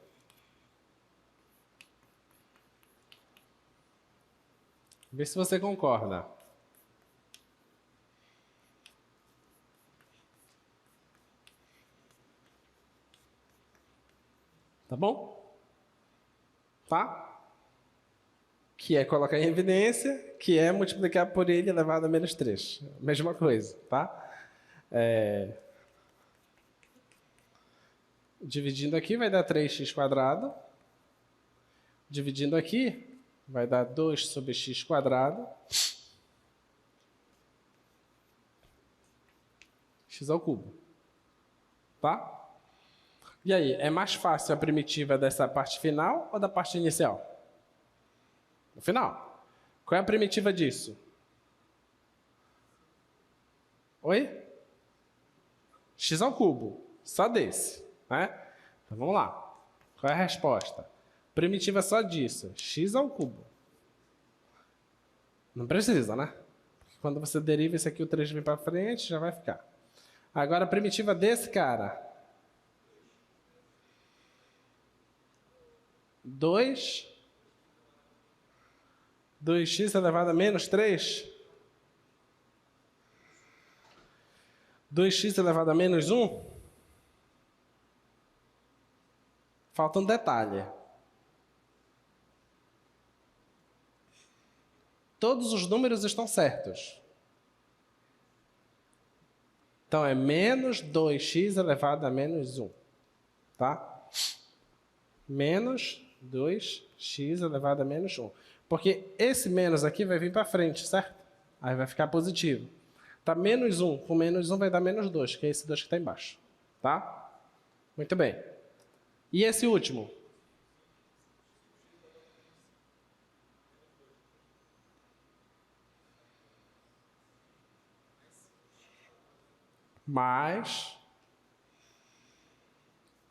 A: Vê se você concorda. Tá bom? Tá? Que é colocar em evidência, que é multiplicar por ele elevado a menos 3. Mesma coisa, tá? Dividindo aqui vai dar 3x². Dividindo aqui vai dar 2 sobre x². X ao cubo. Tá? E aí, é mais fácil a primitiva dessa parte final ou da parte inicial? No final. Qual é a primitiva disso? Oi? X ao cubo. Só desse. Né? Então, vamos lá. Qual é a resposta? Primitiva só disso. X ao cubo. Não precisa, né? Porque quando você deriva isso aqui, o 3 vem para frente, já vai ficar. Agora, a primitiva desse cara... 2x elevado a menos 3. 2x elevado a menos 1. Falta um detalhe. Todos os números estão certos. Então, é menos 2x elevado a menos 1. Tá? Menos 2x elevado a menos 1. Porque esse menos aqui vai vir para frente, certo? Aí vai ficar positivo. Tá menos 1 com menos 1 vai dar menos 2, que é esse 2 que está embaixo. Tá? Muito bem. E esse último? mais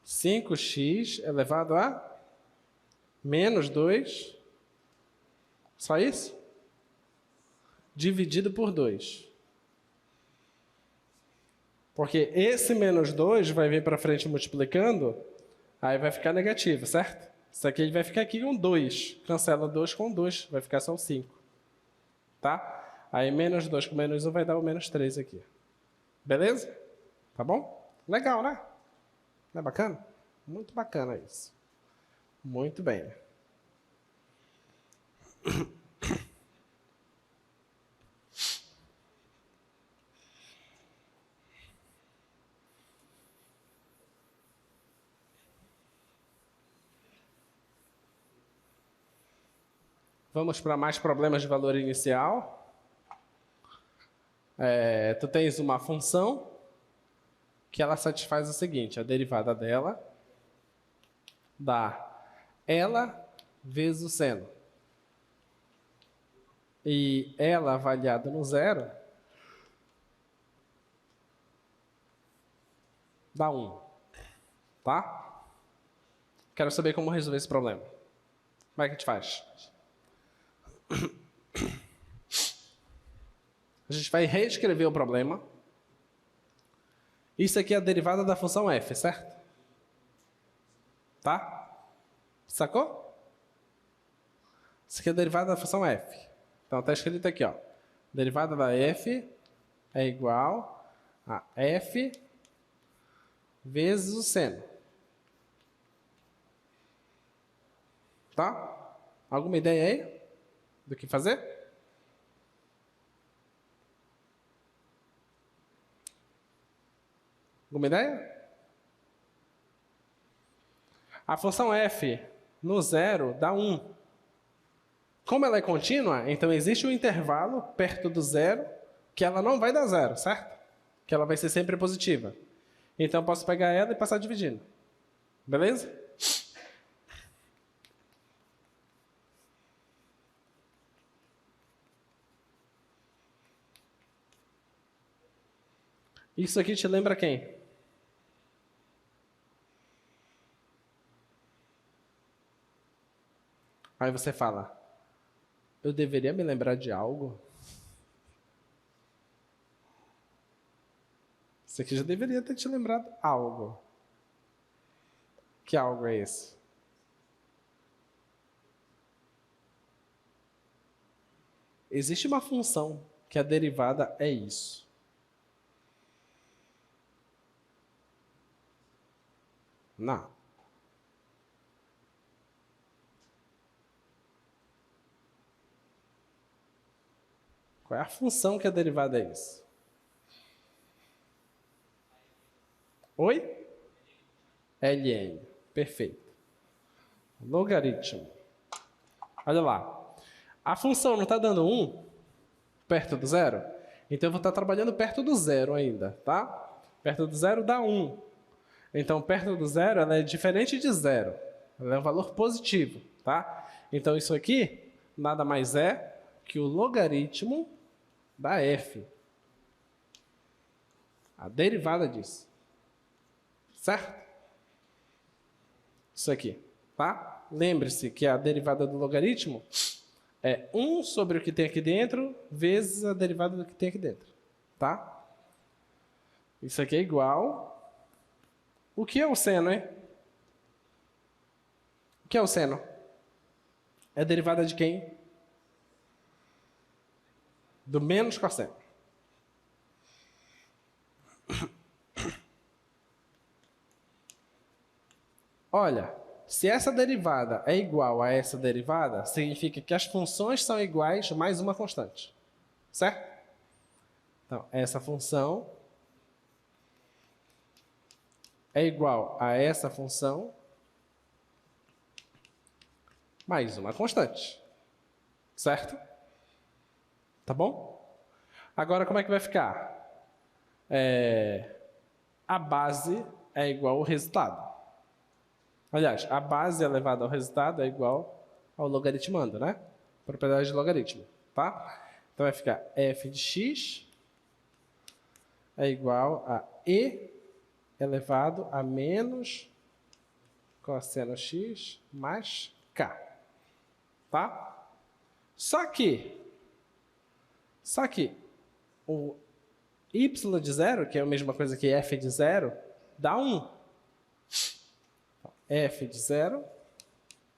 A: 5x elevado a menos 2, só isso? Dividido por 2. Porque esse menos 2 vai vir para frente multiplicando, aí vai ficar negativo, certo? Isso aqui vai ficar aqui com 2. Cancela 2 com 2, vai ficar só o 5. Tá? Aí menos 2 com menos 1 vai dar o menos 3 aqui. Beleza? Tá bom? Legal, né? Não é bacana? Muito bacana isso. Muito bem. Vamos para mais problemas de valor inicial. Tu tens uma função que ela satisfaz o seguinte, a derivada dela dá ela vezes o seno. E ela avaliada no zero dá 1. Tá? Quero saber como resolver esse problema. Como é que a gente faz? A gente vai reescrever o problema. Isso aqui é a derivada da função f, certo? Tá? Sacou? Isso aqui é a derivada da função f. Então está escrito aqui, ó. Derivada da f é igual a f vezes o seno. Tá? Alguma ideia aí do que fazer? Alguma ideia? A função f no zero dá 1. Como ela é contínua, então existe um intervalo perto do zero que ela não vai dar zero, certo? Que ela vai ser sempre positiva. Então eu posso pegar ela e passar dividindo. Beleza? Isso aqui te lembra quem? Aí você fala, eu deveria me lembrar de algo? Isso aqui já deveria ter te lembrado algo. Que algo é esse? Existe uma função que a derivada é isso. Não. Qual é a função que a derivada é isso? Oi? ln. Perfeito. Logaritmo. Olha lá. A função não está dando 1 perto do zero? Então eu vou estar trabalhando perto do zero ainda, tá? Perto do zero dá 1. Então perto do zero ela é diferente de zero. Ela é um valor positivo, tá? Então isso aqui nada mais é que o logaritmo da f. A derivada disso. Certo? Isso aqui, tá? Lembre-se que a derivada do logaritmo é 1 sobre o que tem aqui dentro vezes a derivada do que tem aqui dentro, tá? Isso aqui é igual... O que é o seno, hein? O que é o seno? É a derivada de quem? Do menos cosseno. Olha, se essa derivada é igual a essa derivada, significa que as funções são iguais mais uma constante. Certo? Então, essa função é igual a essa função mais uma constante. Certo? Tá bom? Agora, como é que vai ficar? A base é igual ao resultado. Aliás, a base elevada ao resultado é igual ao logaritmando, né? Propriedade de logaritmo, tá? Então vai ficar f de x é igual a E elevado a menos cosseno x mais K. Tá? Só que o y de zero, que é a mesma coisa que f de zero, dá 1. F de zero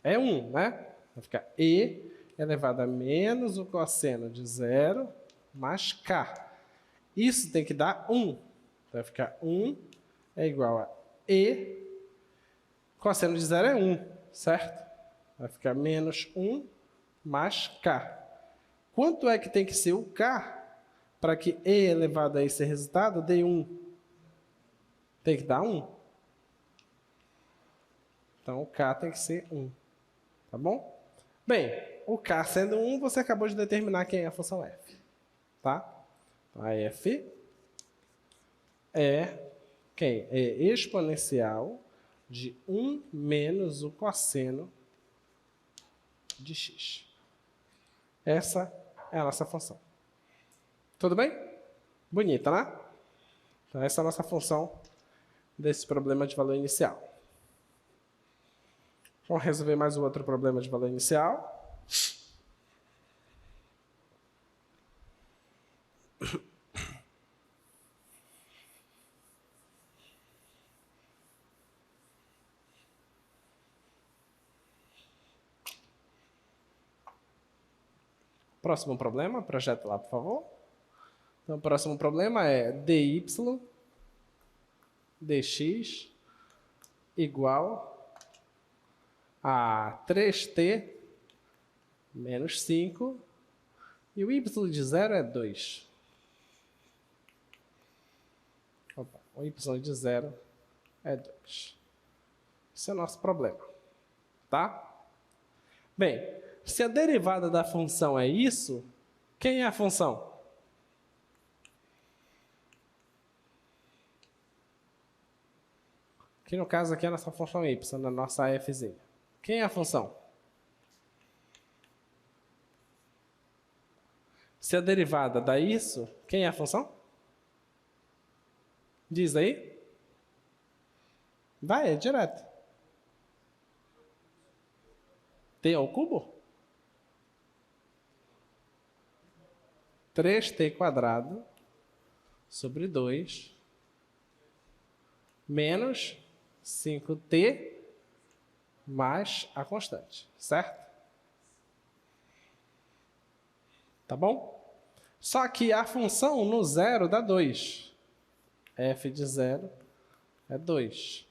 A: é 1, né? Vai ficar E elevado a menos o cosseno de zero mais K. Isso tem que dar 1. Vai ficar 1 é igual a E. Cosseno de zero é 1, certo? Vai ficar menos 1 mais K. Quanto é que tem que ser o K para que E elevado a esse resultado dê 1? Tem que dar 1. Então, o K tem que ser 1. Tá bom? Bem, o K sendo 1, você acabou de determinar quem é a função f. Tá? Então, a f é quem? É exponencial de 1 menos o cosseno de x. Essa é a nossa função. Tudo bem? Bonita, né? Então, essa é a nossa função desse problema de valor inicial. Vamos resolver mais um outro problema de valor inicial. Próximo problema, projeta lá, por favor. Então, o próximo problema é dy dx igual a 3t menos 5 e o y de zero é 2. Opa, o y de zero é 2. Esse é o nosso problema. Tá? Bem, se a derivada da função é isso, quem é a função? Que no caso aqui é a nossa função y, na nossa fzinha. Quem é a função? Se a derivada dá isso, quem é a função? Diz aí. Vai, é direto. T ao cubo? 3t² sobre 2 menos 5t mais a constante, certo? Tá bom? Só que a função no zero dá 2. F de zero é 2.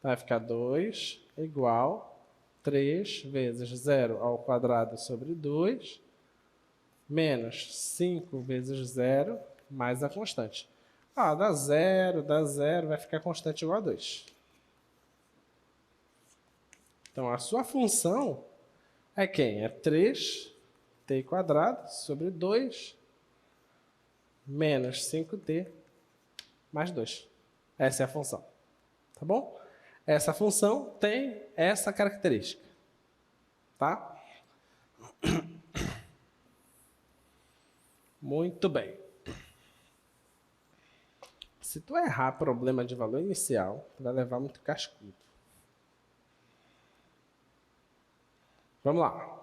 A: Vai ficar 2 igual 3 vezes 0 ao quadrado sobre 2 menos 5 vezes 0 mais a constante. Dá 0, vai ficar constante igual a 2. Então, a sua função é quem? É 3t² sobre 2 menos 5t mais 2. Essa é a função. Tá bom? Essa função tem essa característica. Tá? Muito bem. Se tu errar problema de valor inicial, tu vai levar muito cascudo. Vamos lá.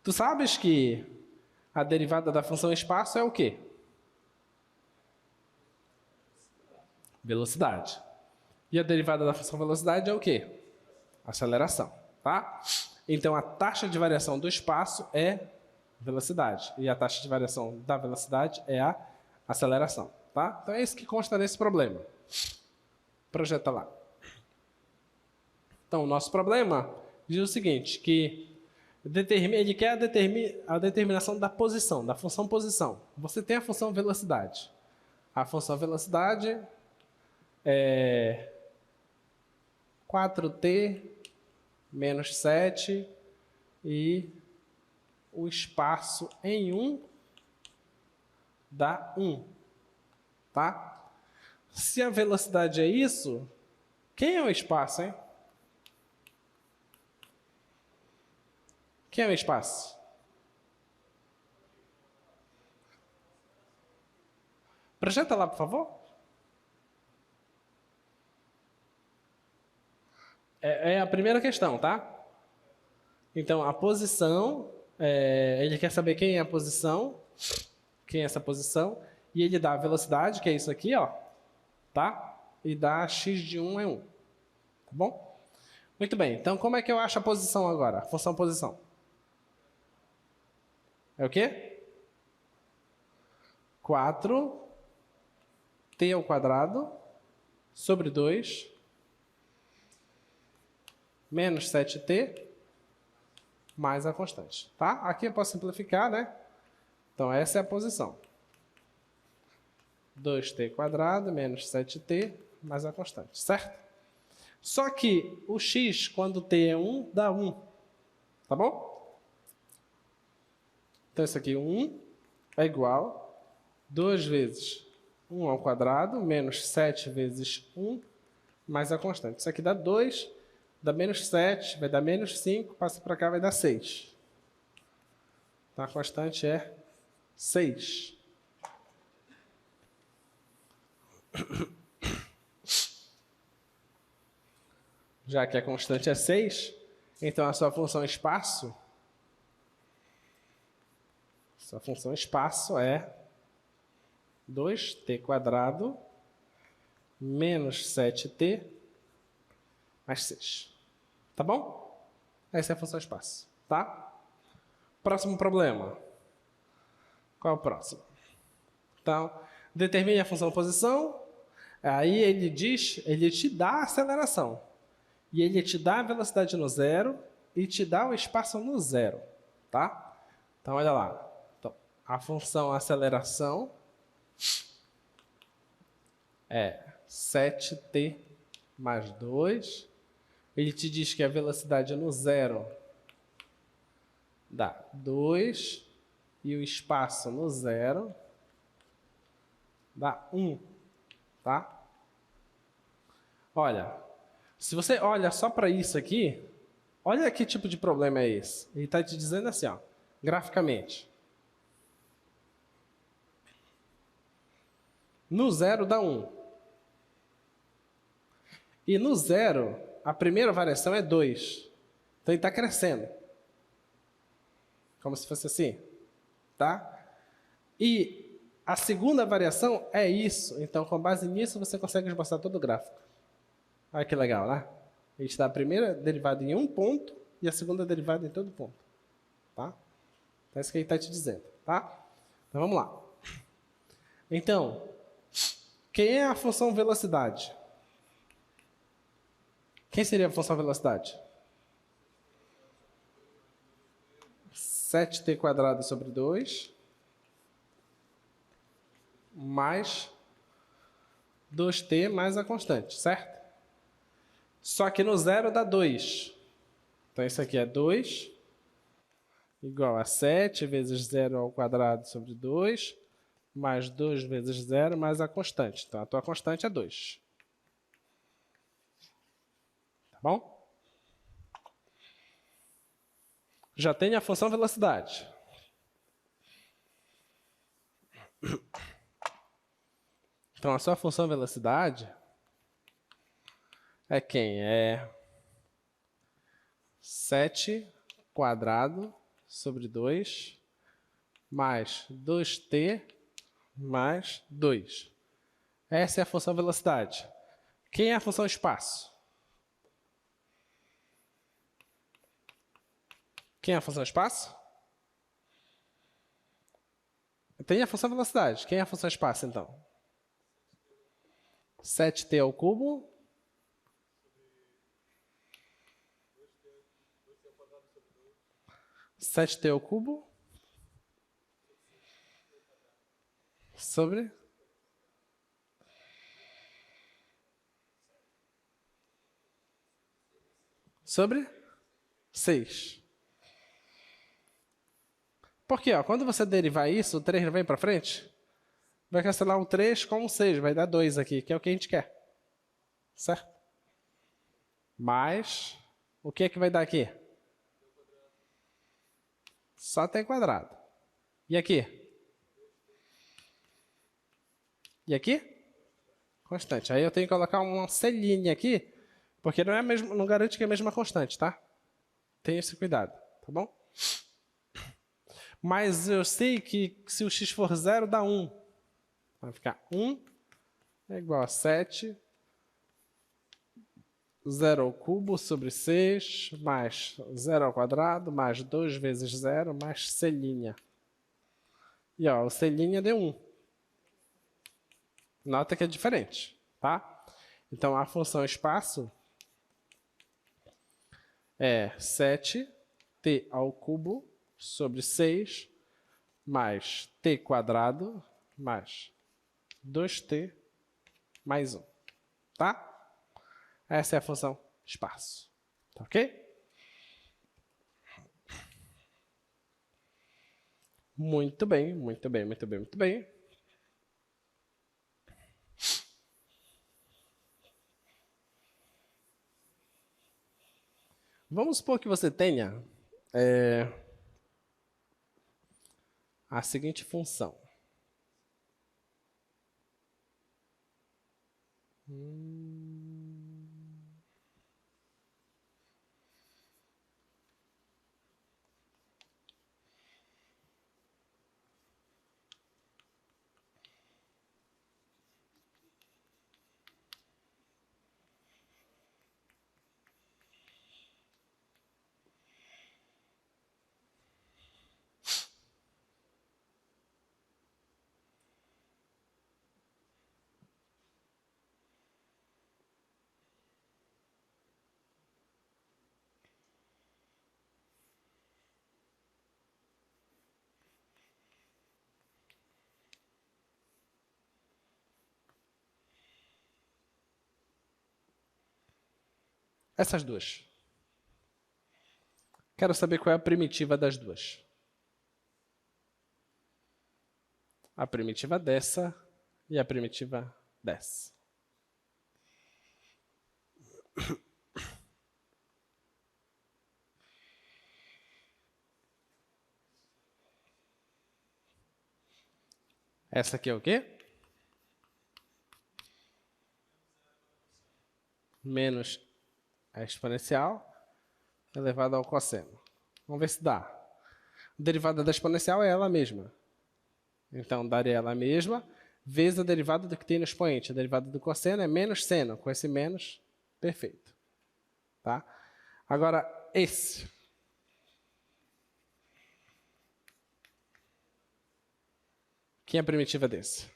A: Tu sabes que a derivada da função espaço é o quê? Velocidade. E a derivada da função velocidade é o quê? Aceleração, tá? Então, a taxa de variação do espaço é velocidade. E a taxa de variação da velocidade é a aceleração, tá? Então, é isso que consta nesse problema. Projeta lá. Então, o nosso problema diz o seguinte, que ele quer a determinação da posição, da função posição. Você tem a função velocidade. A função velocidade é 4t menos 7 e o espaço em 1 dá 1. Tá? Se a velocidade é isso, quem é o espaço, hein? Quem é o espaço? Projeta lá, por favor. É a primeira questão, tá? Então, a posição, ele quer saber quem é a posição, quem é essa posição, e ele dá a velocidade, que é isso aqui, ó, tá? E dá x de 1 é 1, tá bom? Muito bem, então como é que eu acho a posição agora? A função posição. É o quê? 4t² sobre 2 menos 7t mais a constante, tá? Aqui eu posso simplificar, né? Então, essa é a posição. 2t² menos 7t mais a constante, certo? Só que o x, quando t é 1, dá 1, tá bom? Então, isso aqui, 1 é igual 2 vezes 1 ao quadrado menos 7 vezes 1 mais a constante. Isso aqui dá 2, dá menos 7, vai dar menos 5, passa para cá, vai dar 6. Então, a constante é 6. Já que a constante é 6, então a sua função espaço é 2t² menos 7t mais 6. Tá bom? Essa é a função espaço, tá? Próximo problema. Qual é o próximo? Então, determine a função posição. Aí ele te dá a aceleração. E ele te dá a velocidade no zero e te dá o espaço no zero, tá? Então, olha lá. Então, a função aceleração é 7t mais 2. Ele te diz que a velocidade no zero dá 2 e o espaço no zero dá 1, tá? Olha, se você olha só para isso aqui, olha que tipo de problema é esse. Ele está te dizendo assim, ó, graficamente. No zero dá 1. E no zero, a primeira variação é 2. Então ele está crescendo. Como se fosse assim, tá? E a segunda variação é isso. Então, com base nisso, você consegue esboçar todo o gráfico. Olha que legal, né? A gente dá a primeira derivada em um ponto e a segunda derivada em todo ponto. Tá? Então, é isso que ele está te dizendo. Tá? Então, vamos lá. Então, quem é a função velocidade? Quem seria a função velocidade? 7t² sobre 2 mais 2t mais a constante, certo? Só que no zero dá 2. Então, isso aqui é 2 igual a 7 vezes 0 ao quadrado sobre 2 mais 2 vezes 0 mais a constante. Então, a tua constante é 2. Tá bom? Já tem a função velocidade. Então, a sua função velocidade é quem? É 7 quadrado sobre 2 mais 2t mais 2. Essa é a função velocidade. Quem é a função espaço? Quem é a função espaço? Tem a função velocidade. Quem é a função espaço, então? 7t ao cubo. Sete t ao cubo sobre 6. Porque, ó, quando você derivar isso, o 3 não vem para frente? Vai cancelar o 3 com o 6, vai dar 2 aqui, que é o que a gente quer. Certo? Mas, o que é que vai dar aqui? Só t². E aqui? E aqui? Constante. Aí eu tenho que colocar uma celinha aqui, porque não, não garante que é a mesma constante, tá? Tenha esse cuidado, tá bom? Mas eu sei que se o x for 0, dá 1. Vai ficar 1 é igual a 7, 0 ao cubo sobre 6, mais 0 ao quadrado, mais 2 vezes 0, mais celinha. E ó, o celinha deu 1. Nota que é diferente, tá? Então, a função espaço é 7t ao cubo sobre 6 mais t quadrado mais 2t mais 1, tá? Essa é a função espaço, tá ok? Muito bem, muito bem, muito bem, muito bem. Vamos supor que você tenha a seguinte função. Essas duas. Quero saber qual é a primitiva das duas. A primitiva dessa e a primitiva dessa. Essa aqui é o quê? Menos a exponencial elevado ao cosseno. Vamos ver se dá. A derivada da exponencial é ela mesma. Então, daria ela mesma, vezes a derivada do que tem no expoente. A derivada do cosseno é menos seno. Com esse menos, perfeito. Tá? Agora, esse. Quem é a primitiva desse?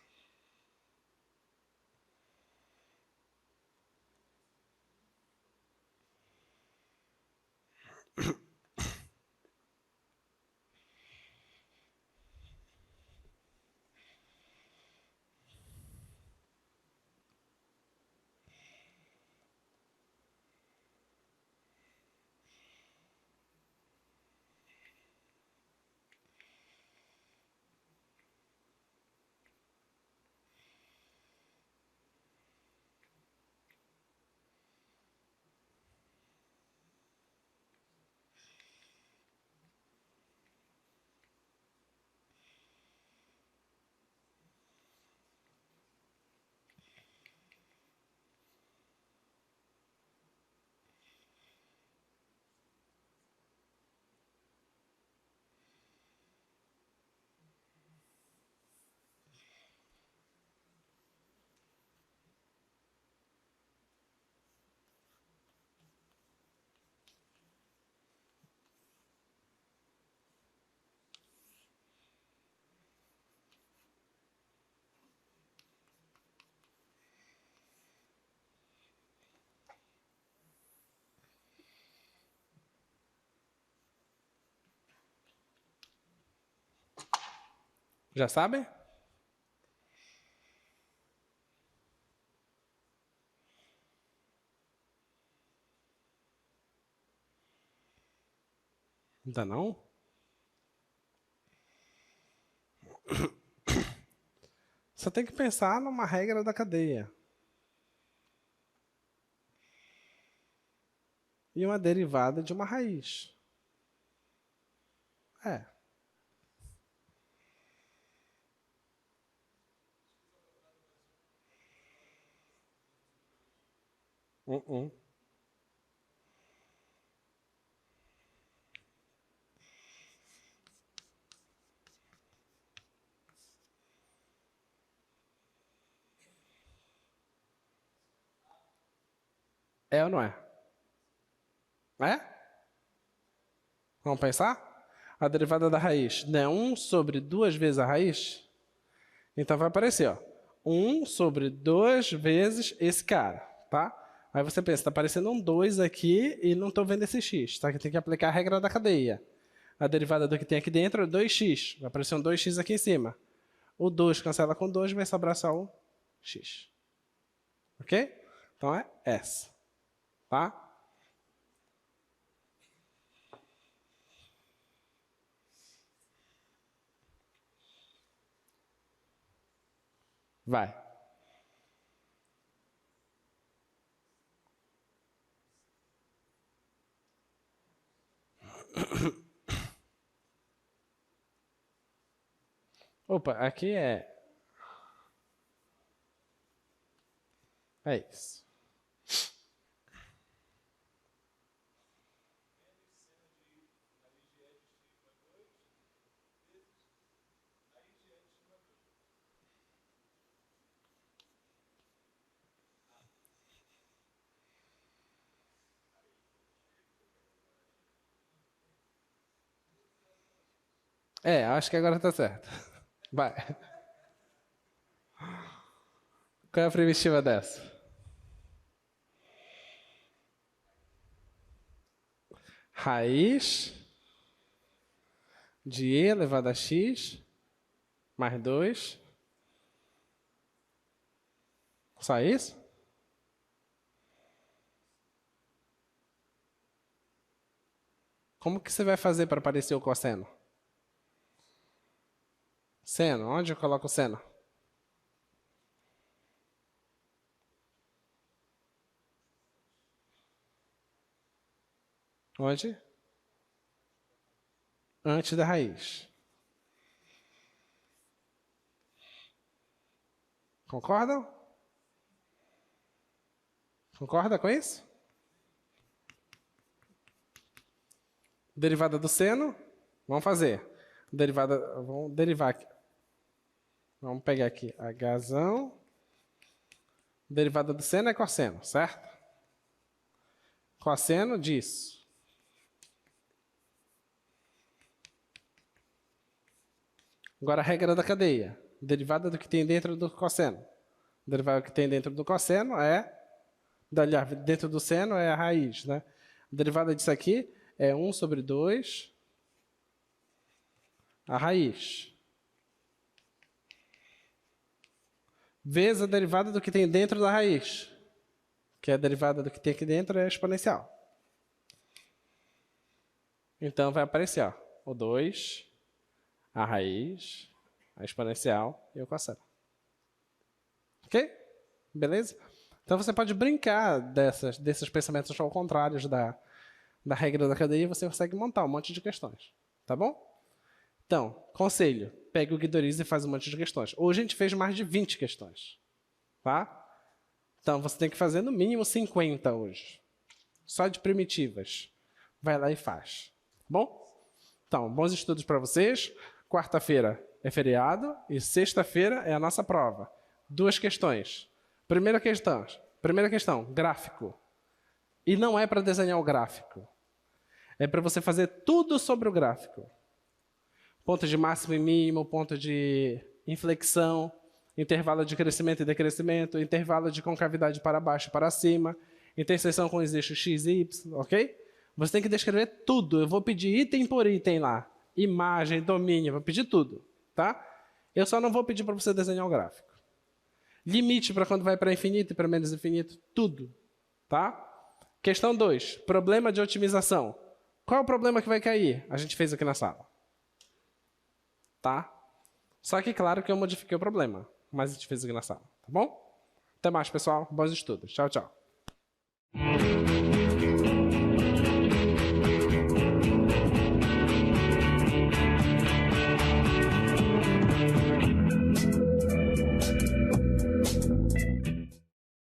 A: Já sabem? Ainda não? Você tem que pensar numa regra da cadeia. E uma derivada de uma raiz. É. Uh-uh. É ou não é? É? Vamos pensar? A derivada da raiz não é 1 sobre 2 vezes a raiz? Então vai aparecer, ó, 1 sobre 2 vezes esse cara, tá? Aí você pensa, está aparecendo um 2 aqui e não estou vendo esse x, tá? Que tem que aplicar a regra da cadeia. A derivada do que tem aqui dentro é 2x, vai aparecer um 2x aqui em cima. O 2 cancela com 2, vai sobrar só o x. Ok? Então é essa. Tá? Vai. Opa, aqui é isso. Acho que agora tá certo. Vai. Qual é a primitiva dessa? Raiz de e elevado a x mais 2. Só isso? Como que você vai fazer para aparecer o cosseno? Seno, onde eu coloco o seno? Onde? Antes da raiz. Concordam? Concorda com isso? Derivada do seno, vamos fazer. Vamos derivar aqui. Vamos pegar aqui Hzão. Derivada do seno é cosseno, certo? Cosseno disso. Agora a regra da cadeia. Derivada do que tem dentro do cosseno. Derivada do que tem dentro do cosseno é... Dentro do seno é a raiz, né? A derivada disso aqui é 1 sobre 2 a raiz. Vezes a derivada do que tem dentro da raiz. Que a derivada do que tem aqui dentro é exponencial. Então vai aparecer, ó, o 2, a raiz, a exponencial e o cosseno. Ok? Beleza? Então você pode brincar desses pensamentos ao contrário da regra da cadeia e você consegue montar um monte de questões. Tá bom? Então, conselho, pegue o Guidorize e faz um monte de questões. Hoje a gente fez mais de 20 questões. Tá? Então você tem que fazer no mínimo 50 hoje. Só de primitivas. Vai lá e faz. Bom? Então, bons estudos para vocês. Quarta-feira é feriado e sexta-feira é a nossa prova. 2 questões. Primeira questão, gráfico. E não é para desenhar o gráfico. É para você fazer tudo sobre o gráfico. Ponto de máximo e mínimo, ponto de inflexão, intervalo de crescimento e decrescimento, intervalo de concavidade para baixo e para cima, interseção com os eixos x e y, ok? Você tem que descrever tudo. Eu vou pedir item por item lá. Imagem, domínio, vou pedir tudo, tá? Eu só não vou pedir para você desenhar o gráfico. Limite para quando vai para infinito e para menos infinito, tudo, tá? Questão 2, problema de otimização. Qual é o problema que vai cair? A gente fez aqui na sala. Tá? Só que claro que eu modifiquei o problema, mas a gente fez aqui na sala, tá bom? Até mais, pessoal. Bons estudos. Tchau, tchau.